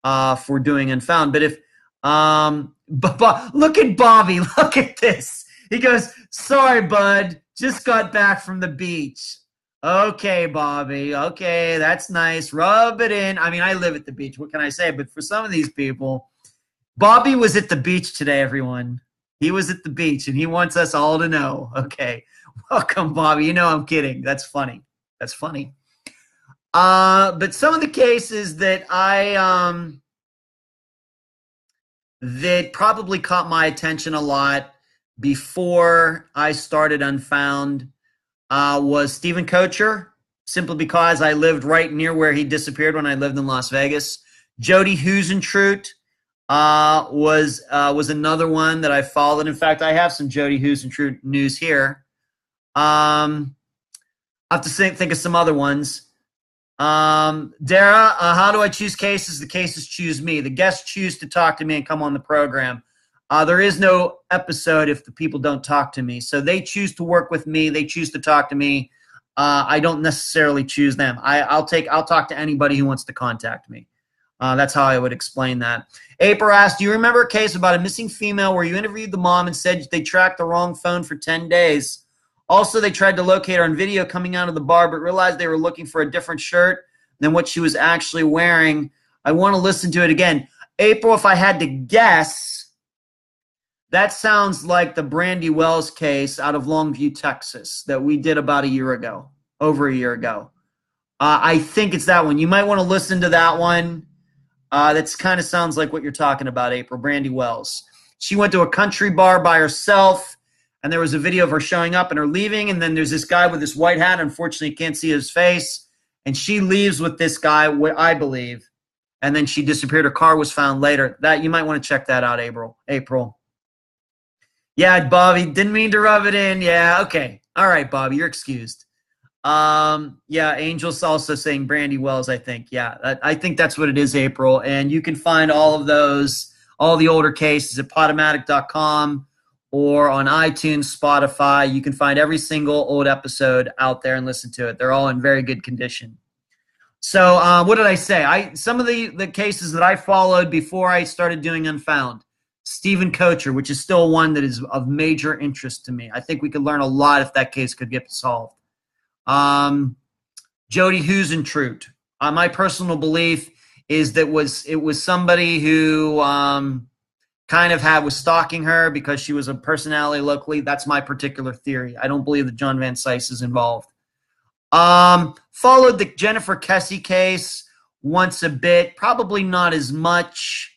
for doing Unfound. But if look at Bobby, look at this. He goes, sorry, bud, just got back from the beach. Okay, Bobby, okay, that's nice. Rub it in. I mean, I live at the beach. What can I say? But for some of these people, Bobby was at the beach today, everyone. He was at the beach, and he wants us all to know. Okay, welcome, Bobby. I'm kidding. That's funny. That's funny. But some of the cases that that probably caught my attention a lot before I started Unfound was Stephen Kocher, simply because I lived right near where he disappeared when I lived in Las Vegas. Jody Huisentruit, was another one that I followed. In fact, I have some Jody Who's and True news here. I have to think of some other ones. Dara, how do I choose cases? The cases choose me. The guests choose to talk to me and come on the program. There is no episode if the people don't talk to me. So they choose to work with me. They choose to talk to me. I don't necessarily choose them. I'll talk to anybody who wants to contact me. That's how I would explain that. April asked, do you remember a case about a missing female where you interviewed the mom and said they tracked the wrong phone for 10 days? Also, they tried to locate her on video coming out of the bar, but realized they were looking for a different shirt than what she was actually wearing. I want to listen to it again. April, if I had to guess, that sounds like the Brandy Wells case out of Longview, Texas, that we did about a year ago, over a year ago. I think it's that one. You might want to listen to that one. That kind of sounds like what you're talking about, April. Brandy Wells. She went to a country bar by herself, and there was a video of her showing up and her leaving, and then there's this guy with this white hat. Unfortunately, you can't see his face, and she leaves with this guy, I believe, and then she disappeared. Her car was found later. That you might want to check that out, April. Yeah, Bobby, didn't mean to rub it in. Yeah, okay. All right, Bobby, you're excused. Yeah, Angel's also saying Brandy Wells, I think. Yeah, I think that's what it is, April. And you can find all of those, all the older cases at Podomatic.com or on iTunes, Spotify. You can find every single old episode out there and listen to it. They're all in very good condition. So what did I say? Some of the cases that I followed before I started doing Unfound. Stephen Kocher, which is still one that is of major interest to me. I think we could learn a lot if that case could get solved. Jody Huisentruit. My personal belief is that it was somebody who kind of was stalking her because she was a personality locally. That's my particular theory. I don't believe that John Van Cise is involved. Followed the Jennifer Kessie case once a bit, probably not as much.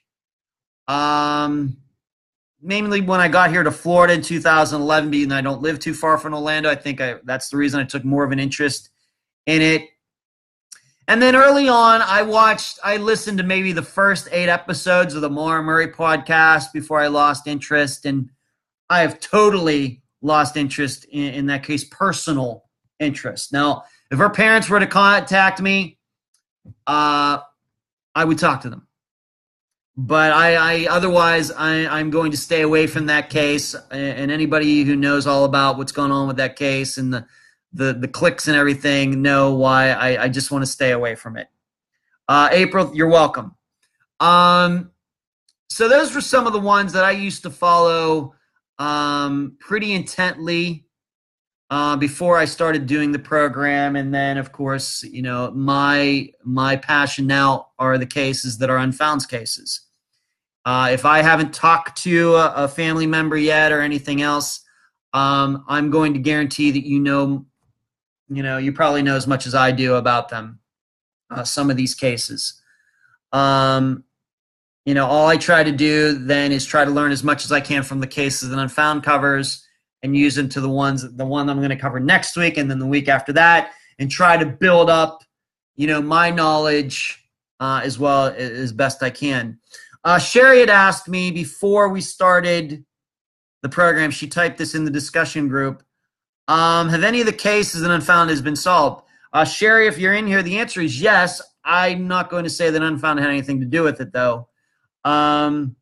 Mainly when I got here to Florida in 2011, being I don't live too far from Orlando. I think that's the reason I took more of an interest in it. And then early on, I listened to maybe the first 8 episodes of the Maura Murray podcast before I lost interest. And I have totally lost interest in that case, personal interest. Now, if her parents were to contact me, I would talk to them. But otherwise, I'm going to stay away from that case. And anybody who knows all about what's going on with that case and the clicks and everything know why I just want to stay away from it. April, you're welcome. So those were some of the ones that I used to follow pretty intently before I started doing the program. And then, of course, you know, my passion now are the cases that are Unfound cases. If I haven't talked to a family member yet or anything else, I'm going to guarantee that you probably know as much as I do about them, some of these cases. All I try to do then is try to learn as much as I can from the cases that Unfound covers and use them to the one I'm going to cover next week and then the week after that, and try to build up, my knowledge as well as best I can. Sherry had asked me before we started the program, she typed this in the discussion group, have any of the cases in Unfound has been solved? Sherry, if you're in here, the answer is yes. I'm not going to say that Unfound had anything to do with it, though. Of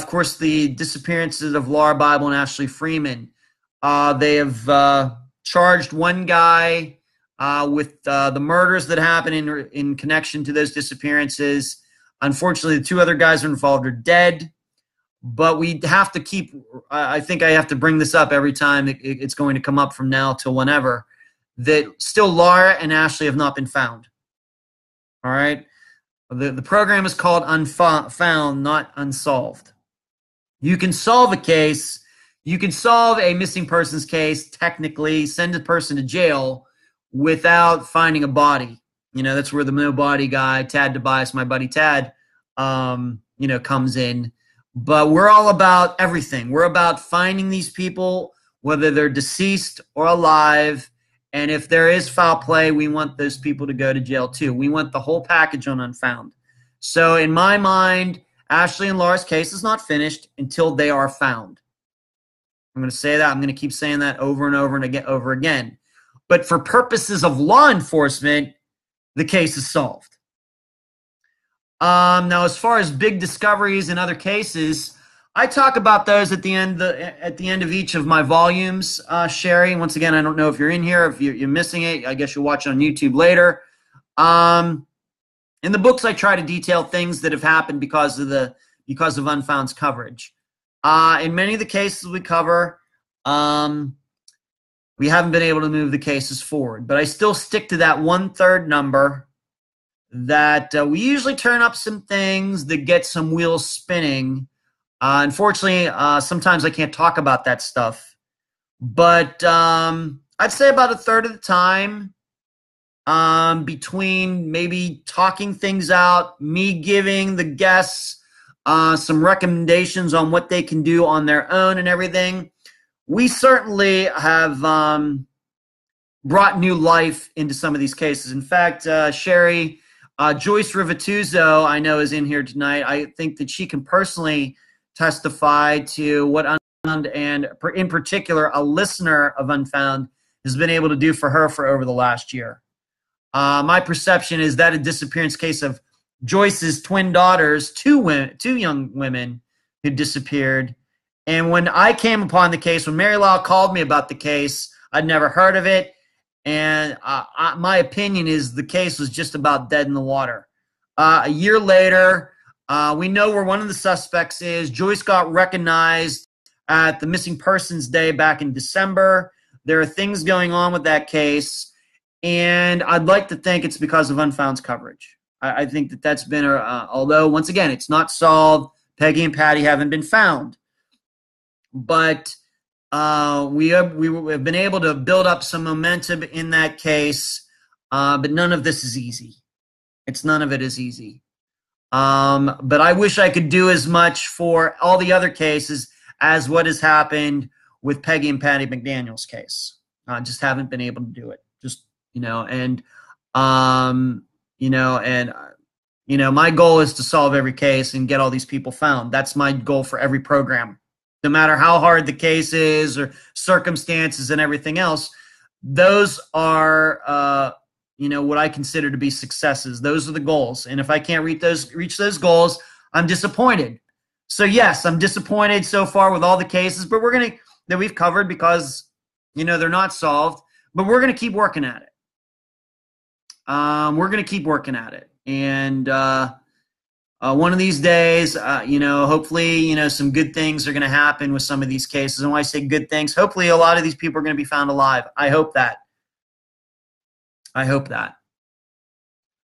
course, the disappearances of Laura Bible and Ashley Freeman. They have charged one guy with the murders that happened in connection to those disappearances. Unfortunately, the 2 other guys involved are dead. But we have to keep – I think I have to bring this up every time it's going to come up from now till whenever, that still Laura and Ashley have not been found. All right? The program is called Unfound, not Unsolved. You can solve a case. You can solve a missing persons case, technically, send a person to jail without finding a body. That's where the no body guy, Tad Tobias, my buddy Tad, comes in. But we're all about everything. We're about finding these people, whether they're deceased or alive. And if there is foul play, we want those people to go to jail too. We want the whole package on Unfound. So in my mind, Ashley and Laura's case is not finished until they are found. I'm going to say that. I'm going to keep saying that over and over again. But for purposes of law enforcement, the case is solved. Now, as far as big discoveries in other cases, I talk about those at the end of each of my volumes, Sherry. Once again, I don't know if you're in here, if you're missing it. I guess you'll watch it on YouTube later. In the books, I try to detail things that have happened because of Unfound's coverage. In many of the cases we cover, we haven't been able to move the cases forward, but I still stick to that 1/3 number that we usually turn up some things that get some wheels spinning. Unfortunately, sometimes I can't talk about that stuff, but I'd say about 1/3 of the time, between maybe talking things out, me giving the guests some recommendations on what they can do on their own and everything, we certainly have brought new life into some of these cases. In fact, Sherry, Joyce Rivituzzo, I know, is in here tonight. I think that she can personally testify to what Unfound, and in particular, a listener of Unfound, has been able to do for her for over the last year. My perception is that a disappearance case of Joyce's twin daughters, two young women who disappeared. And when I came upon the case, when Mary Law called me about the case, I'd never heard of it. And my opinion is the case was just about dead in the water. A year later, we know where one of the suspects is. Joyce got recognized at the Missing Persons Day back in December. There are things going on with that case, and I'd like to think it's because of Unfound's coverage. I think that that's been, although, once again, it's not solved. Peggy and Patty haven't been found. But we have been able to build up some momentum in that case, but none of this is easy. None of it is easy. But I wish I could do as much for all the other cases as what has happened with Peggy and Patty McDaniel's case. I just haven't been able to do it. My goal is to solve every case and get all these people found. That's my goal for every program. No matter how hard the case is or circumstances and everything else, those are, what I consider to be successes. Those are the goals. And if I can't reach those goals, I'm disappointed. So yes, I'm disappointed so far with all the cases, but that we've covered because, they're not solved, but we're going to keep working at it. And, one of these days, hopefully, some good things are going to happen with some of these cases. And when I say good things, hopefully a lot of these people are going to be found alive. I hope that.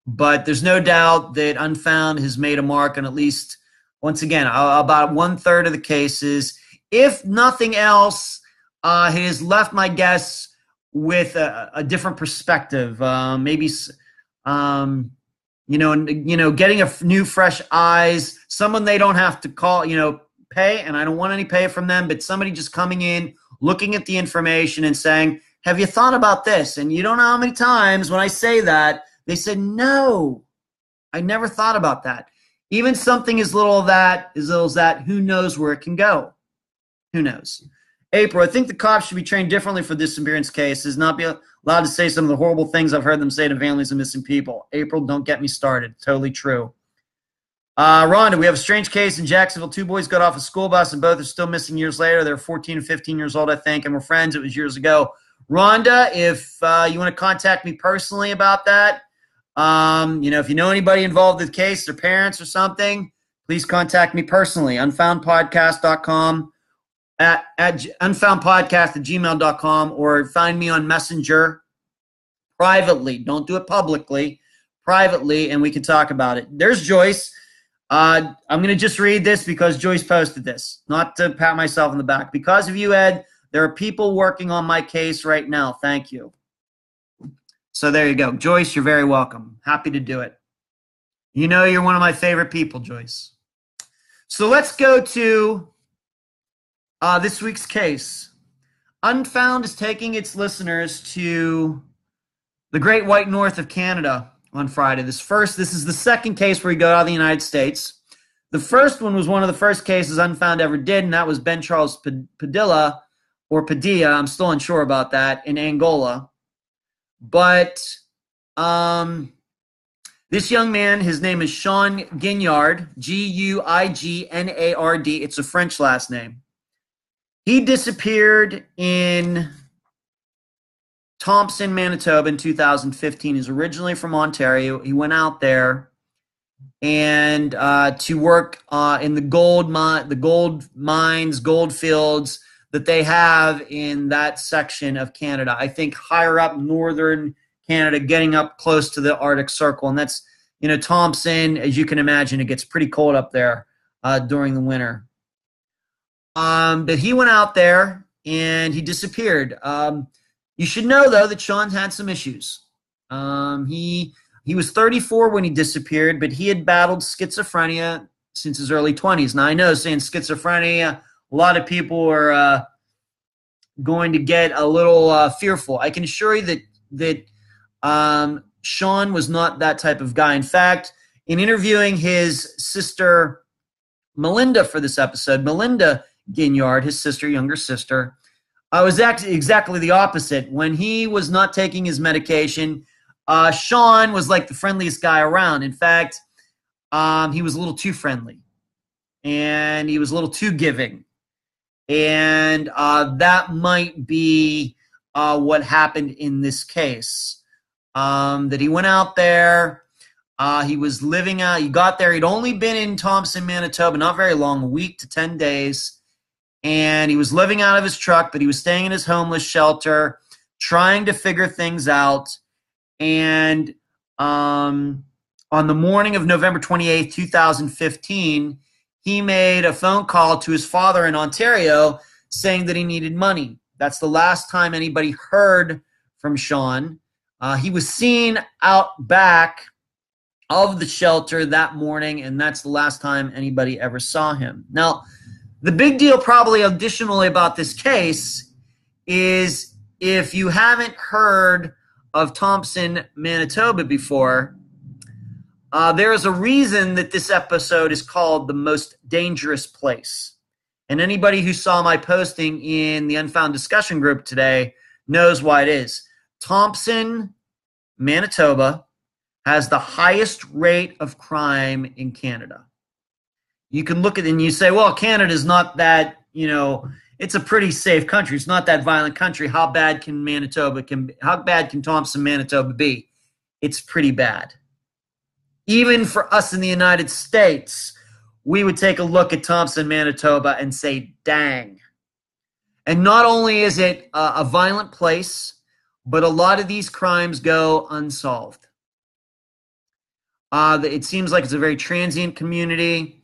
But there's no doubt that Unfound has made a mark on at least, once again, about 1/3 of the cases. If nothing else, it has left my guests with a different perspective. Getting a new, fresh eyes, someone they don't have to call, pay, and I don't want any pay from them, but somebody just coming in, looking at the information and saying, have you thought about this? And you don't know how many times when I say that, they said, no, I never thought about that. Even something as little as that, who knows where it can go? Who knows? April, I think the cops should be trained differently for disappearance cases, not be allowed to say some of the horrible things I've heard them say to families of missing people. April, don't get me started. Totally true. Rhonda, we have a strange case in Jacksonville. 2 boys got off a school bus and both are still missing years later. They're 14 and 15 years old, I think, and we're friends. It was years ago. Rhonda, if you want to contact me personally about that, if you know anybody involved in the case, their parents or something, please contact me personally. Unfoundpodcast.com. At unfoundpodcast@gmail.com, or find me on Messenger privately. Don't do it publicly, privately, and we can talk about it. There's Joyce. I'm going to just read this because Joyce posted this, not to pat myself on the back. Because of you, Ed, there are people working on my case right now. Thank you. So there you go. Joyce, you're very welcome. Happy to do it. You're one of my favorite people, Joyce. So let's go to this week's case. Unfound is taking its listeners to the Great White North of Canada on Friday. This is the second case where he got out of the United States. The first one was one of the first cases Unfound ever did, and that was Ben Charles Padilla, or Padilla. I'm still unsure about that, in Angola. But this young man, his name is Shawn Guignard, Guignard. It's a French last name. He disappeared in Thompson, Manitoba in 2015. He's originally from Ontario. He went out there and to work in the gold mines, gold fields that they have in that section of Canada. I think higher up northern Canada, getting up close to the Arctic Circle. And that's, Thompson, as you can imagine, it gets pretty cold up there during the winter. But he went out there and he disappeared. You should know, though, that Shawn had some issues. He was 34 when he disappeared, but he had battled schizophrenia since his early 20s. Now, I know saying schizophrenia, a lot of people are going to get a little fearful. I can assure you that Shawn was not that type of guy. In fact, in interviewing his sister Melinda for this episode, Melinda Guignard, his sister, younger sister, was exactly the opposite. When he was not taking his medication, Shawn was like the friendliest guy around. In fact, he was a little too friendly, and he was a little too giving. And that might be what happened in this case. That he went out there, he was living out, he got there, he'd only been in Thompson, Manitoba, not very long, a week to 10 days. And he was living out of his truck, but he was staying in his homeless shelter, trying to figure things out. And on the morning of November 28th, 2015, he made a phone call to his father in Ontario saying that he needed money. That's the last time anybody heard from Shawn. He was seen out back of the shelter that morning, and that's the last time anybody ever saw him. Now, the big deal probably additionally about this case is if you haven't heard of Thompson, Manitoba before, there is a reason that this episode is called The Most Dangerous Place. And anybody who saw my posting in the Unfound discussion group today knows why it is. Thompson, Manitoba has the highest rate of crime in Canada. You can look at it and you say, well, Canada's not that, it's a pretty safe country. It's not that violent country. How bad can Thompson, Manitoba be? It's pretty bad. Even for us in the United States, we would take a look at Thompson, Manitoba and say, dang. And not only is it a violent place, but a lot of these crimes go unsolved. It seems like it's a very transient community.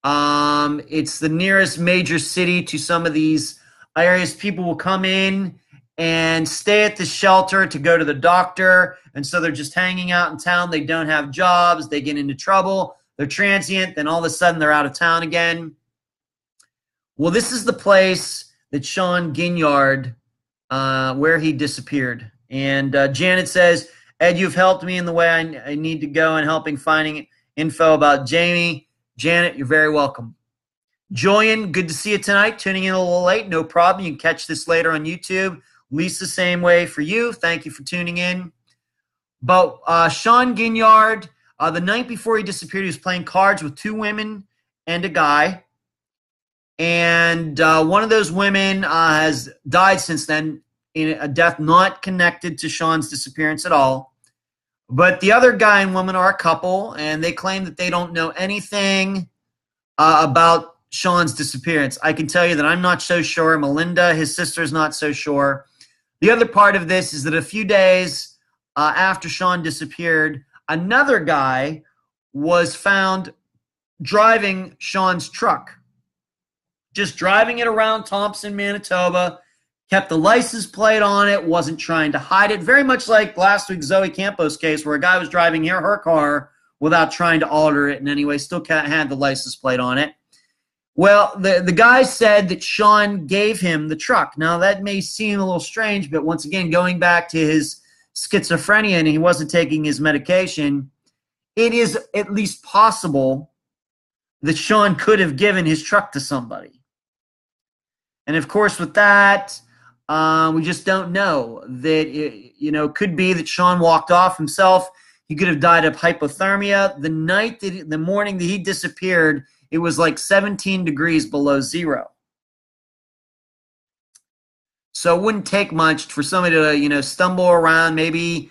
It's the nearest major city to some of these areas. People will come in and stay at the shelter to go to the doctor, and so they're just hanging out in town. They don't have jobs. They get into trouble. They're transient. Then all of a sudden they're out of town again. Well, this is the place that Shawn Guignard, where he disappeared. And Janet says, Ed, you've helped me in the way I need to go in helping finding info about Jamie. Janet, you're very welcome. Joyan, good to see you tonight. Tuning in a little late, no problem. You can catch this later on YouTube. Lisa, same way for you. Thank you for tuning in. But Shawn Guignard, the night before he disappeared, he was playing cards with two women and a guy. And one of those women has died since then in a death not connected to Shawn's disappearance at all. But the other guy and woman are a couple, and they claim that they don't know anything about Shawn's disappearance. I can tell you that I'm not so sure. Melinda, his sister, is not so sure. The other part of this is that a few days after Shawn disappeared, another guy was found driving Shawn's truck. Just driving it around Thompson, Manitoba, kept the license plate on it, wasn't trying to hide it. Very much like last week's Zoe Campos case where a guy was driving her car without trying to alter it in any way, still had the license plate on it. Well, the guy said that Shawn gave him the truck. Now, that may seem a little strange, but once again, going back to his schizophrenia and he wasn't taking his medication, it is at least possible that Shawn could have given his truck to somebody. And of course, with that, we just don't know. That it could be that Shawn walked off himself. He could have died of hypothermia. The morning that he disappeared, it was like 17 degrees below zero. So it wouldn't take much for somebody to, stumble around, maybe,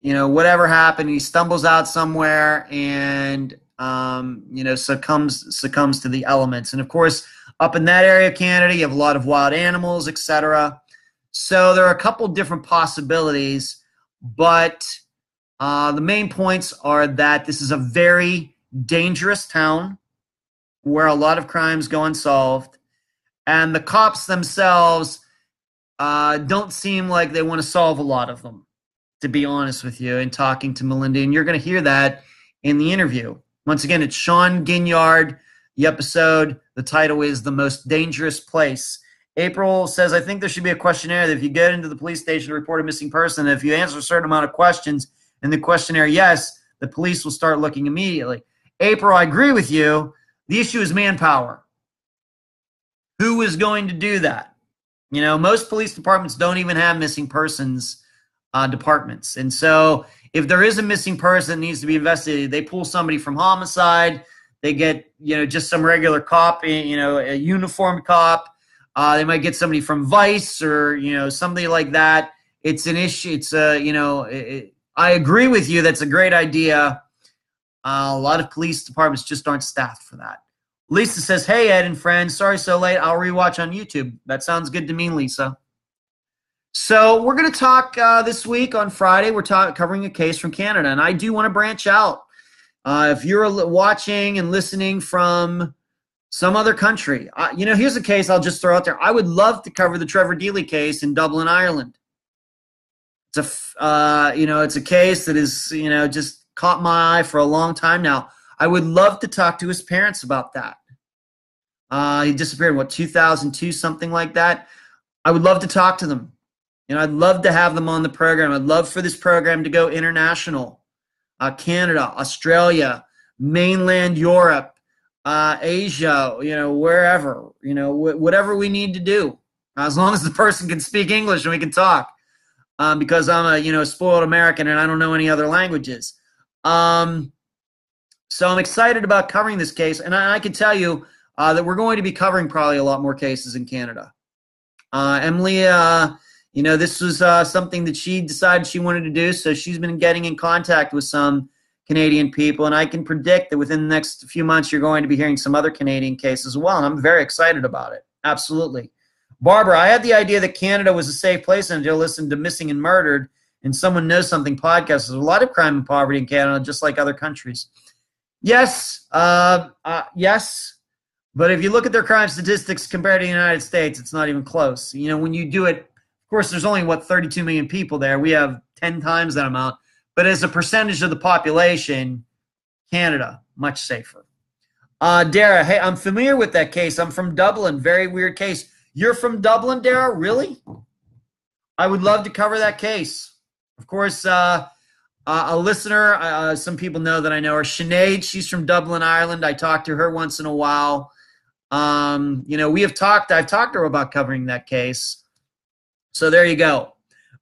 whatever happened, he stumbles out somewhere and, succumbs to the elements. And of course, up in that area of Canada, you have a lot of wild animals, etc. So there are a couple different possibilities, but the main points are that this is a very dangerous town where a lot of crimes go unsolved, and the cops themselves don't seem like they want to solve a lot of them, to be honest with you, in talking to Melinda. And you're going to hear that in the interview. Once again, it's Shawn Guignard. The episode, the title is The Most Dangerous Place. April says, I think there should be a questionnaire that if you get into the police station to report a missing person, if you answer a certain amount of questions in the questionnaire, yes, the police will start looking immediately. April, I agree with you. The issue is manpower. Who is going to do that? Most police departments don't even have missing persons departments. And so if there is a missing person that needs to be investigated, they pull somebody from homicide. They get, just some regular cop, a uniformed cop. They might get somebody from Vice or, somebody like that. It's an issue. It's I agree with you. That's a great idea. A lot of police departments just aren't staffed for that. Lisa says, hey, Ed and friends, sorry so late. I'll rewatch on YouTube. That sounds good to me, Lisa. So we're going to talk this week on Friday. We're covering a case from Canada, and I do want to branch out. If you're watching and listening from some other country, here's a case I'll just throw out there. I would love to cover the Trevor Dealey case in Dublin, Ireland. It's a case that is, just caught my eye for a long time now. I would love to talk to his parents about that. He disappeared in 2002, something like that. I would love to talk to them. I'd love to have them on the program. I'd love for this program to go international. Canada, Australia, mainland Europe, Asia, wherever, whatever we need to do, as long as the person can speak English and we can talk, because I'm a, spoiled American and I don't know any other languages. So I'm excited about covering this case, and I can tell you that we're going to be covering probably a lot more cases in Canada. Emily, this was something that she decided she wanted to do, so she's been getting in contact with some Canadian people, and I can predict that within the next few months you're going to be hearing some other Canadian cases as well, and I'm very excited about it. Absolutely. Barbara, I had the idea that Canada was a safe place until I listened to Missing and Murdered and Someone Knows Something podcast. There's a lot of crime and poverty in Canada, just like other countries. Yes, yes. But if you look at their crime statistics compared to the United States, it's not even close. When you do it, of course, there's only, 32 million people there. We have 10 times that amount. But as a percentage of the population, Canada, much safer. Dara, hey, I'm familiar with that case. I'm from Dublin. Very weird case. You're from Dublin, Dara? Really? I would love to cover that case. Of course, a listener, some people know that I know her, Sinead. She's from Dublin, Ireland. I talk to her once in a while. I've talked to her about covering that case. So there you go.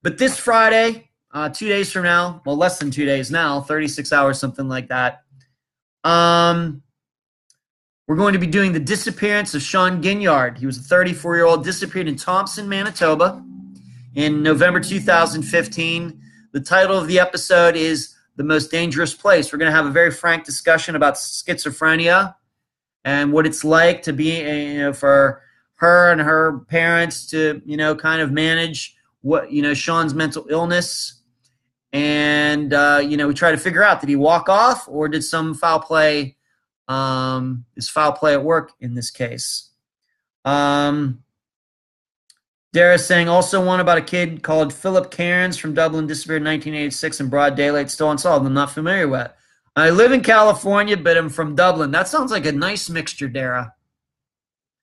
But this Friday, 2 days from now, well, less than 2 days now, 36 hours, something like that, we're going to be doing the disappearance of Shawn Guignard. He was a 34-year-old, disappeared in Thompson, Manitoba in November 2015. The title of the episode is The Most Dangerous Place. We're going to have a very frank discussion about schizophrenia and what it's like to be, for her and her parents to, kind of manage what, Shawn's mental illness. And, we try to figure out, did he walk off or did some foul play, is foul play at work in this case? Dara's saying also one about a kid called Philip Cairns from Dublin, disappeared in 1986 in broad daylight, still unsolved. I'm not familiar with it. I live in California, but I'm from Dublin. That sounds like a nice mixture, Dara.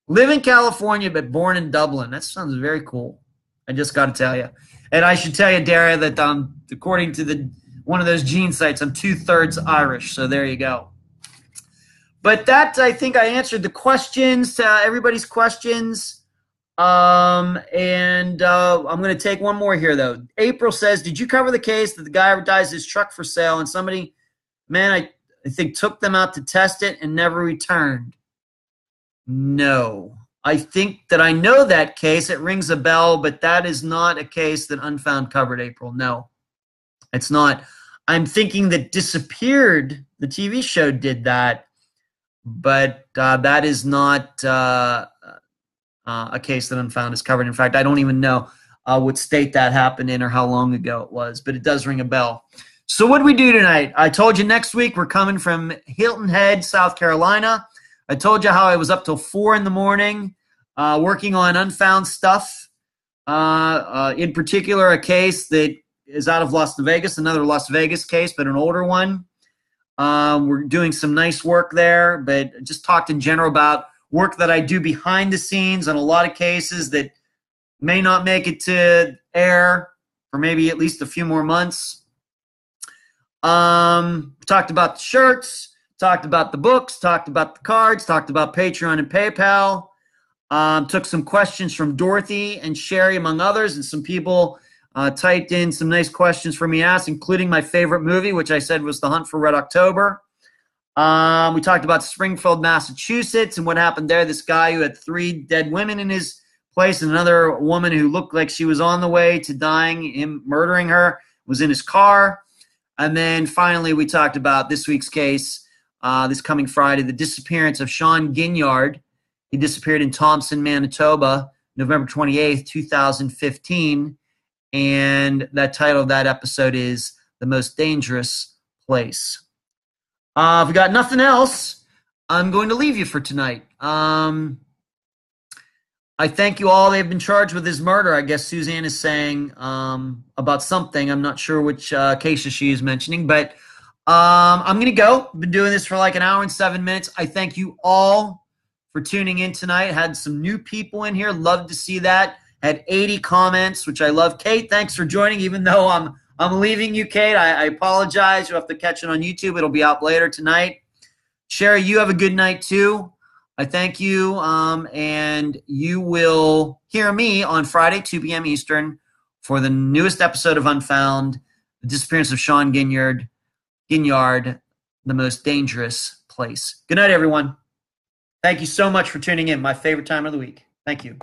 Live in California, but born in Dublin. That sounds very cool. I just got to tell you. And I should tell you, Dara, that according to one of those gene sites, I'm 2/3 Irish. So there you go. But that, I think I answered the questions, everybody's questions. I'm going to take one more here, though. April says, did you cover the case that the guy advertised his truck for sale and somebody, I think, took them out to test it and never returned? No. I think that I know that case. It rings a bell, but that is not a case that Unfound covered, April. No, it's not. I'm thinking that Disappeared, the TV show, did that, but that is not a case that Unfound is covered. In fact, I don't even know what state that happened in or how long ago it was, but it does ring a bell. So what do we do tonight? I told you next week we're coming from Hilton Head, South Carolina. I told you how I was up till 4 in the morning working on Unfound stuff. In particular, a case that is out of Las Vegas, another Las Vegas case, but an older one. We're doing some nice work there, but just talked in general about work that I do behind the scenes on a lot of cases that may not make it to air for maybe at least a few more months. Talked about the shirts, talked about the books, talked about the cards, talked about Patreon and PayPal. Took some questions from Dorothy and Sherry, among others, and some people typed in some nice questions for me asked, including my favorite movie, which I said was The Hunt for Red October. We talked about Springfield, Massachusetts, and what happened there. This guy who had 3 dead women in his place, and another woman who looked like she was on the way to dying, him murdering her, was in his car. And then finally, we talked about this week's case, this coming Friday, the disappearance of Shawn Guignard. He disappeared in Thompson, Manitoba, November 28th, 2015. And that title of that episode is The Most Dangerous Place. If we got nothing else, I'm going to leave you for tonight. I thank you all. They've been charged with his murder. I guess Suzanne is saying about something. I'm not sure which cases she is mentioning, but I'm going to go. I've been doing this for like an hour and 7 minutes. I thank you all for tuning in tonight. Had some new people in here. Love to see that. Had 80 comments, which I love. Kate, thanks for joining, even though I'm leaving you, Kate. I apologize. You'll have to catch it on YouTube. It'll be out later tonight. Sherry, you have a good night, too. I thank you, and you will hear me on Friday, 2 p.m. Eastern, for the newest episode of Unfound, The Disappearance of Shawn Guignard, The Most Dangerous Place. Good night, everyone. Thank you so much for tuning in. My favorite time of the week. Thank you.